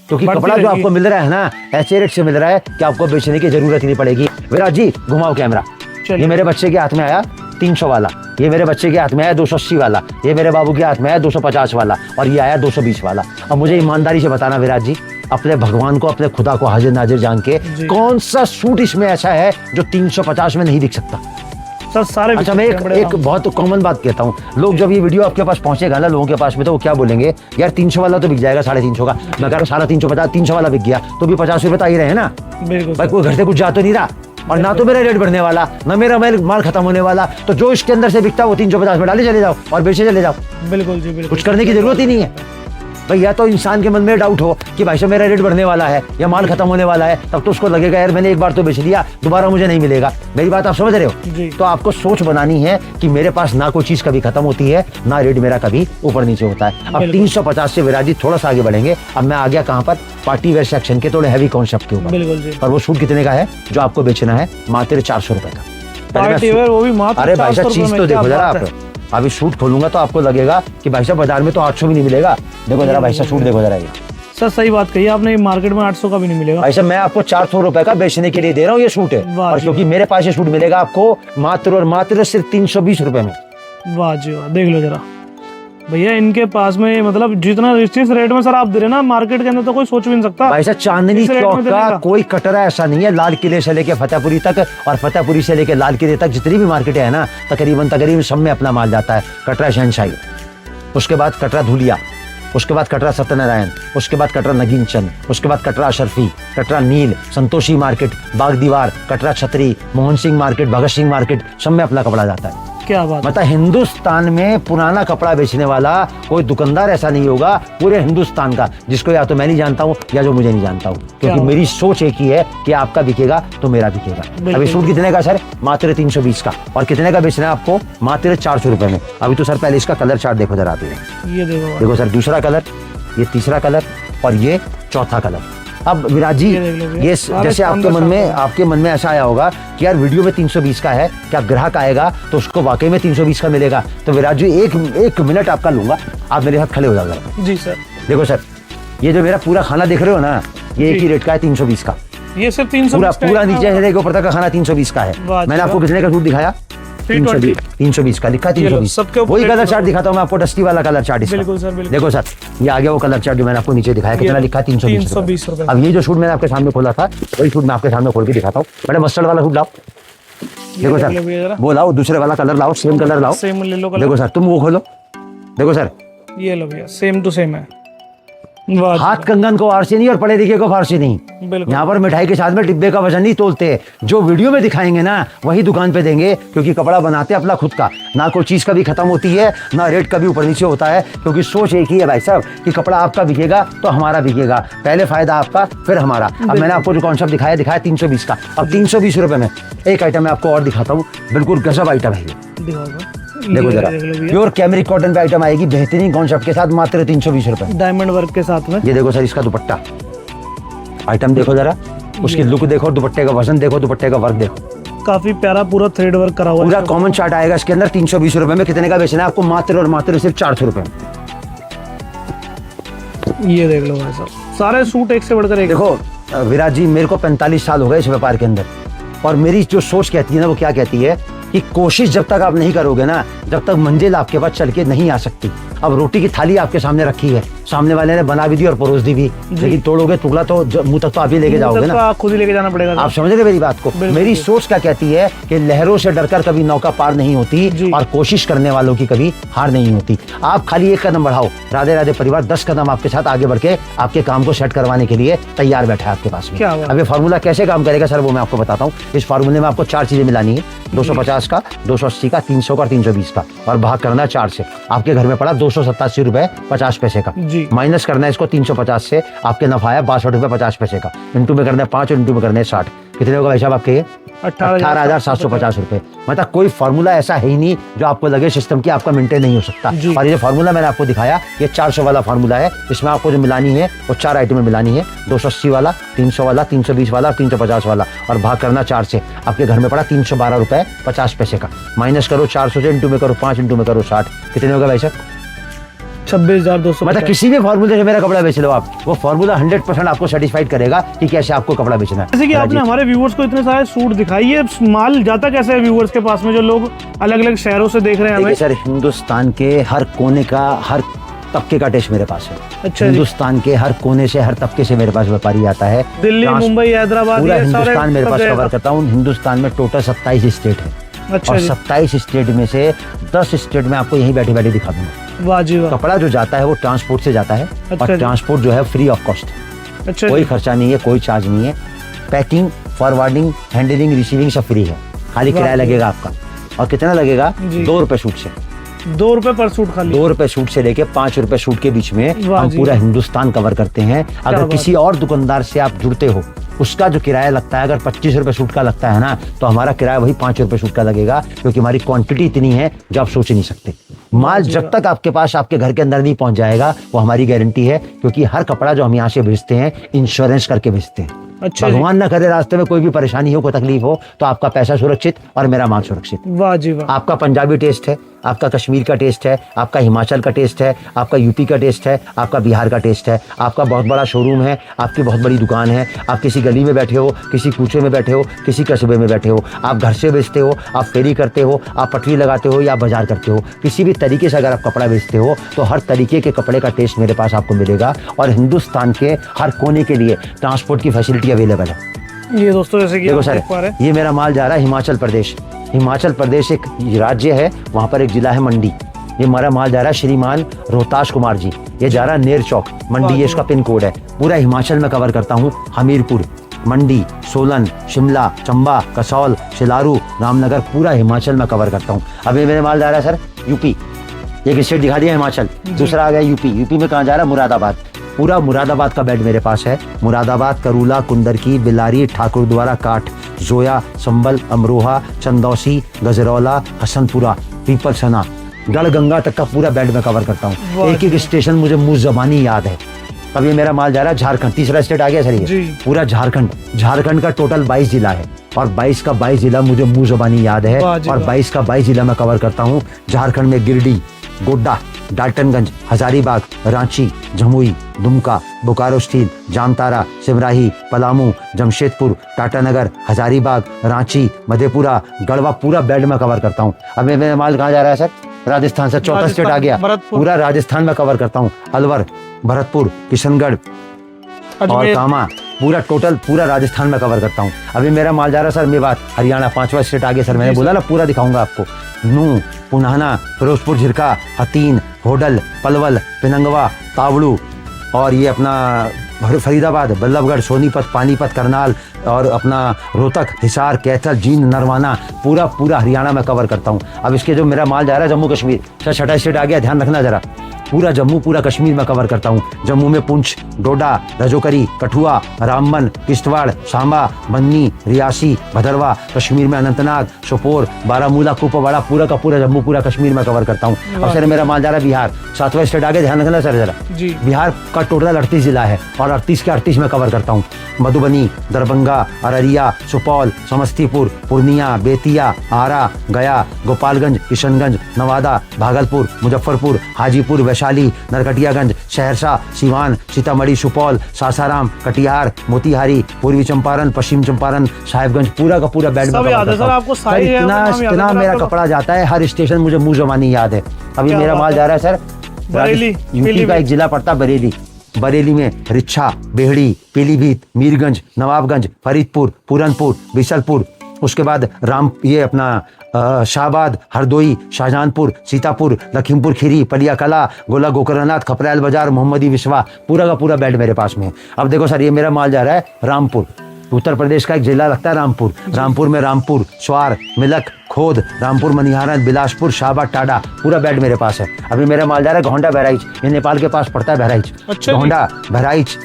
क्योंकि कपड़ा जो आपको मिल रहा है ना, ऐसे रेट से मिल रहा है कि आपको बेचने की जरूरत ही नहीं पड़ेगी। विराज जी घुमाओ कैमरा। ये मेरे बच्चे के हाथ में आया 300 वाला, ये मेरे बच्चे के हाथ में आया 280 वाला, ये मेरे बाबू के हाथ में आया 250 वाला और ये आया 220 वाला। अब मुझे ईमानदारी से बताना विराज जी, अपने भगवान को, अपने खुदा को हाजिर नाजिर जान के, कौन सा सूट इसमें ऐसा है जो 350 में नहीं बिक सकता? सर सारे। अच्छा मैं एक बहुत कॉमन बात कहता हूँ, लोग जब ये वीडियो आपके पास पहुंचेगा ना लोगों के पास में, तो वो क्या बोलेंगे? यार 300 वाला तो बिक जाएगा 350 का। मैं कह रहा हूँ 350, 300 वाला बिक गया तो भी 50 रुपए तो आ ही रहे हैं ना भाई, कोई घर से कुछ जा तो नहीं रहा, और ना तो मेरा रेट बढ़ने वाला, ना मेरा माल खत्म होने वाला। तो जो इसके अंदर से बिकता है वो 350 में डाले चले जाओ और बेचे चले जाओ। बिल्कुल जी, बिल्कुल। कुछ करने की जरूरत ही नहीं है भाई। या तो इंसान के मन में डाउट हो कि भाई साहब मेरा रेट बढ़ने वाला है या माल खत्म होने वाला है, तब तो उसको लगेगा यार मैंने एक बार तो बेच लिया, दोबारा मुझे नहीं मिलेगा। मेरी बात आप समझ रहे हो? तो आपको सोच बनानी है कि मेरे पास ना कोई चीज कभी खत्म होती है, ना रेट मेरा कभी ऊपर नीचे होता है। अब 350 से विराज जी थोड़ा सा आगे बढ़ेंगे। अब मैं आ गया कहाँ पर? पार्टी वेयर सेक्शन के थोड़े हैवी कॉन्सेप्ट के ऊपर। और वो सूट कितने का है जो आपको बेचना है? मात्र 400 रुपए का। अरे भाई साहब चीज तो देखो जरा आप, अभी सूट खोलूंगा तो आपको लगेगा कि भाई साहब बाजार में तो 800 भी नहीं मिलेगा। देखो जरा भाई साहब सूट देखो जरा, ये सर सही बात कही आपने, मार्केट में 800 का भी नहीं मिलेगा। भाई साहब मैं आपको 400 रुपए का बेचने के लिए दे रहा हूँ ये सूट है, और क्योंकि मेरे पास ये सूट मिलेगा आपको मात्र और मात्र सिर्फ 320 रुपए में। वाह जी वाह, देख लो जरा भैया इनके पास में, मतलब जितना जिस रेट में सर आप दे रहे ना, मार्केट के अंदर तो कोई सोच भी नहीं सकता। भाई साहब चांदनी चौक का कोई कटरा ऐसा नहीं है, लाल किले से लेके फतेहपुरी तक और फतेहपुरी से लेके लाल किले तक जितनी भी मार्केट है ना, तकरीबन सब में अपना माल जाता है। कटरा शहनशाही, उसके बाद कटरा धुलिया, उसके बाद कटरा सत्यनारायण, उसके बाद कटरा नगीन चंद, उसके बाद कटरा अशरफी, कटरा नील, संतोषी मार्केट, बाग दीवार, कटरा छतरी, मोहन सिंह मार्केट, भगत सिंह मार्केट, सब में अपना कपड़ा जाता है। क्या बात, मतलब हिंदुस्तान में पुराना कपड़ा बेचने वाला कोई दुकानदार ऐसा नहीं होगा पूरे हिंदुस्तान का जिसको या तो मैं नहीं जानता हूँ या जो मुझे नहीं जानता हूँ, क्योंकि मेरी सोच एक ही है कि आपका बिकेगा तो मेरा बिकेगा। अभी सूट कितने का सर? मात्र 320 का। और कितने का बेचना है आपको? मात्र 400 रुपए में। अभी तो सर पहले इसका कलर चार्ट देखो जरा आप, ये देखो सर, दूसरा कलर, ये तीसरा कलर और ये चौथा कलर। अब विराज जी ये जैसे आपके मन में ऐसा आया होगा कि यार वीडियो में 320 का है, क्या ग्राहक आएगा तो उसको वाकई में 320 का मिलेगा? तो विराज जी एक मिनट आपका लूंगा, आप मेरे साथ खड़े हो जाओगे। जी सर। देखो सर, ये जो मेरा पूरा खाना देख रहे हो ना, ये एक ही रेट का है, 320 का। ये सिर्फ 320 पूरा नीचे से लेकर ऊपर तक का खाना 320 का है। मैंने आपको कितने का सूट दिखाया? 320 का लिखा, 320। वही कलर चार्ट दिखाता हूँ मैं आपको, डस्टी वाला कलर चार्ट। देखो सर, ये आ गया वो कलर चार्ट जो मैंने आपको नीचे दिखाया, कितना लिखा? 320 रुपए। अब ये जो सूट मैंने आपके सामने खोला था, वही सूट मैं आपके सामने खोल के दिखाता हूँ। बड़े मस्टर्ड वाला सूट लाओ, देखो सर, वो लाओ, दूसरे वाला कलर लाओ, सेम कलर लाओ, सेम ले लो। देखो सर, तुम वो खोलो, देखो सर, ये लो भैया, सेम टू सेम है। हाथ कंगन को आरसी नहीं और पढ़े लिखे को फारसी नहीं। यहाँ पर मिठाई के साथ में डिब्बे का वजन नहीं तोलते, जो वीडियो में दिखाएंगे ना वही दुकान पे देंगे, क्योंकि कपड़ा बनाते अपना खुद का, ना कोई चीज कभी खत्म होती है, ना रेट कभी ऊपर नीचे होता है, क्योंकि सोच एक ही है भाई साहब कि कपड़ा आपका बिकेगा तो हमारा बिकेगा, पहले फायदा आपका फिर हमारा। अब मैंने आपको जो कॉन्सेप्ट दिखाया 320 का। अब 320 रुपए में एक आइटम मैं आपको और दिखाता हूँ, बिल्कुल गजब आइटम है ये। देखो जरा, प्योर कैमरिक कॉटन पे आइटम आएगी बेहतरीन कॉन्सेप्ट के साथ, मात्र 320 रुपए, डायमंड वर्क के साथ में। ये देखो सर, इसका दुपट्टा आइटम देखो जरा, उसकी लुक देखो, दुपट्टे का वजन देखो, दुपट्टे का वर्क देखो, काफी प्यारा पूरा थ्रेड वर्क करा हुआ है। पूरा कॉमन चार्ट आएगा इसके अंदर। 320 रुपए में कितने का बेचना है आपको? मात्र और मात्र सिर्फ 400 रुपए में। ये देख लो भाई साहब, सारे सूट एक से बढ़कर एक। देखो विराज जी, मेरे को 45 साल हो गए इस व्यापार के अंदर, और मेरी जो सोच कहती है ना, वो क्या कहती है कि कोशिश जब तक आप नहीं करोगे ना, जब तक मंजिल आपके पास चल के नहीं आ सकती। अब रोटी की थाली आपके सामने रखी है, सामने वाले ने बना भी दी और परोस दी भी, लेकिन तोड़ोगे टुकड़ा तो मुंह तक तो आप ही लेके जाओगे ना। आप खुद ही लेके जाना पड़ेगा। आप समझ रहे मेरी बात को? मेरी सोच क्या कहती है कि लहरों से डरकर कभी नौका पार नहीं होती और कोशिश करने वालों की कभी हार नहीं होती। आप खाली एक कदम बढ़ाओ, राधे राधे परिवार 10 कदम आपके साथ आगे बढ़ के आपके काम को सेट करवाने के लिए तैयार बैठा है आपके पास में। अब ये फार्मूला कैसे काम करेगा सर, वो मैं आपको बताता हूँ। इस फार्मूले में आपको 4 चीजें मिलानी है, 250 का, 280 का, 300 का और 320 का, और भाग करना 4 से। आपके घर में पड़ा 287 रुपए 50 पैसे का, माइनस करना है इसको 350 से, आपके नफा है 62 रुपए 50 पैसे का, इंटू में करना है 5 और इंटू में करना है 60। कितने होगा भाई साहब आपके? 18,750 रुपए। मतलब कोई फार्मूला ऐसा है ही नहीं जो आपको लगे सिस्टम की आपका मेंटेन नहीं हो सकता। और ये फार्मूला मैंने आपको दिखाया, ये 400 वाला फार्मूला है। इसमें आपको जो मिलानी है वो 4 आइटमें मिलानी है, 280 वाला, 300 वाला, 320 वाला और 350 वाला, और भाग करना 4 से। आपके घर में पड़ा 312 रुपए 50 पैसे का, माइनस करो 400 से, इंटू में करो 5, इंटू में करो 60। कितने होगा भाई साहब? 26,200। मतलब किसी भी फार्मूले से मेरा कपड़ा बेच लो आप, वो फार्मूला 100% आपको सेटिस्फाइड करेगा कि कैसे आपको कपड़ा बेचना है। जैसे कि आपने हमारे व्यूअर्स को इतने सारे सूट दिखाई है, माल जाता कैसे है व्यूअर्स के पास में जो लोग अलग अलग शहरों से देख रहे हैं हमें? सर, हिंदुस्तान के हर कोने का, हर तबके का टेस्ट मेरे पास है। अच्छा, हिंदुस्तान के हर कोने से, हर तबके से मेरे पास व्यापारी आता है। दिल्ली, मुंबई, हैदराबाद, पूरा हिंदुस्तान मेरे पास कवर करता हूँ। हिंदुस्तान में टोटल 27 स्टेट है। अच्छा, और 27 स्टेट में से 10 स्टेट में आपको यहीं बैठे बैठे दिखा दूंगा। वाह जी वाह। कपड़ा जो जाता है वो ट्रांसपोर्ट से जाता है, और ट्रांसपोर्ट जो है फ्री ऑफ कॉस्ट। अच्छा, कोई खर्चा नहीं है, कोई चार्ज नहीं है। पैकिंग, फॉरवर्डिंग, हैंडलिंग, रिसीविंग सब फ्री है, खाली किराया लगेगा आपका। और कितना लगेगा? 2 रुपए सूट से। 2 रुपए पर सूट खाली? 2 रुपए सूट से लेके 5 रुपए सूट के बीच में हम पूरा हिंदुस्तान कवर करते हैं। अगर किसी और दुकानदार से आप जुड़ते हो, उसका जो किराया लगता है, अगर 25 रुपए सूट का लगता है ना, तो हमारा किराया वही 5 रुपए सूट का लगेगा, क्योंकि हमारी क्वांटिटी इतनी है जो आप सोच नहीं सकते। माल जब तक आपके पास, आपके घर के अंदर नहीं पहुंच जाएगा, वो हमारी गारंटी है, क्योंकि हर कपड़ा जो हम यहाँ से भेजते हैं इंश्योरेंस करके भेजते हैं। अच्छा, भगवान ना करे रास्ते में कोई भी परेशानी हो, कोई तकलीफ हो, तो आपका पैसा सुरक्षित और मेरा माल सुरक्षित। वाह जी वाह। आपका पंजाबी टेस्ट है, आपका कश्मीर का टेस्ट है, आपका हिमाचल का टेस्ट है, आपका यूपी का टेस्ट है, आपका बिहार का टेस्ट है, आपका बहुत बड़ा शोरूम है, आपकी बहुत बड़ी दुकान है, आप किसी गली में बैठे हो, किसी कूचे में बैठे हो, किसी कस्बे में बैठे हो, आप घर से बेचते हो, आप फेरी करते हो, आप पटरी लगाते हो या बाजार करते हो, किसी भी तरीके से अगर आप कपड़ा बेचते हो, तो हर तरीके के कपड़े का टेस्ट मेरे पास आपको मिलेगा। और हिंदुस्तान के हर कोने के लिए ट्रांसपोर्ट की फैसिलिटी अवेलेबल है। ये दोस्तों जैसे कि देखो सर, ये मेरा माल जा रहा है हिमाचल प्रदेश। हिमाचल प्रदेश एक राज्य है, वहाँ पर एक जिला है मंडी। ये हमारा माल जा रहा है श्रीमान रोहताश कुमार जी, ये जा रहा है नेर चौक मंडी, ये इसका पिन कोड है। पूरा हिमाचल में कवर करता हूँ, हमीरपुर, मंडी, सोलन, शिमला, चंबा, कसौल, शिलारू, रामनगर, पूरा हिमाचल में कवर करता हूँ। अभी मेरे माल जा रहा है सर यूपी, एक स्टेट दिखा दिया हिमाचल, दूसरा आ गया यूपी। यूपी में कहाँ जा रहा है? मुरादाबाद। पूरा मुरादाबाद का बेड मेरे पास है। मुरादाबाद, करूला, कुंदरकी, बिलारी, ठाकुरद्वारा, काठ, जोया, संबल, अमरोहा, चंदौसी, गजरौला, हसनपुरा, पीपलसना, गढ़गंगा तक का पूरा बेड में कवर करता हूँ। एक एक स्टेशन मुझे मुँह ज़बानी याद है। अब ये मेरा माल जा रहा है झारखंड, तीसरा स्टेट आ गया सर ये। पूरा झारखंड का टोटल 22 जिला है, और 22 का 22 जिला मुझे मुँह ज़बानी याद है, और 22 का 22 जिला मैं कवर करता हूँ। झारखंड में गिरिडीह, गोड्डा, डाल्टनगंज, हजारीबाग, रांची, जमुई, दुमका, बोकारो स्टील, जामतारा, सिमराही, पलामू, जमशेदपुर, टाटानगर, हजारीबाग, रांची, मधेपुरा, गढ़वा, पूरा बेल्ट में कवर करता हूँ। अब मेरा माल कहाँ जा रहा है सर? राजस्थान से, चौथा स्टेट आ गया, पूरा राजस्थान में कवर करता हूँ। अलवर, भरतपुर, किशनगढ़ और कामा, पूरा टोटल पूरा राजस्थान में कवर करता हूँ। अभी मेरा माल जा रहा है सर मेवात, हरियाणा, 5वां स्टेट आ गया सर। मैंने बोला ना पूरा दिखाऊंगा आपको। नूह, पुनाना, फिरोजपुर, झिरका, हतीन, होडल, पलवल, पिनंगवा, तावड़ू, और ये अपना फरीदाबाद, बल्लभगढ़, सोनीपत, पानीपत, करनाल, और अपना रोहतक, हिसार, कैथल, जींद, नरवाना, पूरा हरियाणा में कवर करता हूँ। अब इसके जो मेरा माल जा रहा है जम्मू कश्मीर, सर 6वां स्टेट आ गया, ध्यान रखना जरा। पूरा जम्मू, पूरा कश्मीर में कवर करता हूँ। जम्मू में पुंछ, डोडा, रजोकरी, कठुआ, रामबन, किश्तवाड़, सांबा, बन्नी, रियासी, भदरवा। कश्मीर में अनंतनाग, सोपोर, बारामूला, कुपवाड़ा, पूरा का पूरा जम्मू, पूरा कश्मीर में कवर करता हूँ। और सर मेरा माल जा रहा है बिहार, 7वां स्टेट आ गया, ध्यान रखना सर जरा। बिहार का टोटल 38 जिला है, और 38 के 38 में कवर करता हूँ। मधुबनी, दरभंगा, अररिया, सुपौल, समस्तीपुर, पूर्णिया, बेतिया, आरा, गया, गोपालगंज, किशनगंज, नवादा, भागलपुर, मुजफ्फरपुर, हाजीपुर, वैशाली, नरकटियागंज, सहरसा, सिवान, सीतामढ़ी, सुपौल, सासाराम, कटिहार, मोतिहारी, पूर्वी चंपारण, पश्चिम चंपारण, साहिबगंज, पूरा का पूरा बैंड सब याद है सर आपको, सारी इतना मेरा कपड़ा जाता है, हर स्टेशन मुझे मुंह जबानी याद है। अभी मेरा माल जा रहा है सर बरेली, यूपी का एक जिला पड़ता बरेली, बरेली में रिच्छा, बेहड़ी, पीलीभीत, मीरगंज, नवाबगंज, फरीदपुर, पूरनपुर, बिशलपुर, उसके बाद राम ये अपना शाहबाद, हरदोई, शाहजहानपुर, सीतापुर, लखीमपुर खीरी, पलिया कला, गोला गोकरनाथ, खपरेल बाजार, मोहम्मदी विश्वा, पूरा का पूरा बेल्ट मेरे पास में है। अब देखो सर ये मेरा माल जा रहा है रामपुर, उत्तर प्रदेश का एक जिला लगता है रामपुर। रामपुर में रामपुर, स्वार, मिलक, खोद, रामपुर, मनिहारन, बिलासपुर, शाहबाद, टाडा, पूरा बेल्ट मेरे पास है। अभी मेरा माल जा रहा है गोंडा, बहराइच, ये नेपाल के पास पड़ता है बहराइच। अच्छा जी। गोंडा, बहराइच,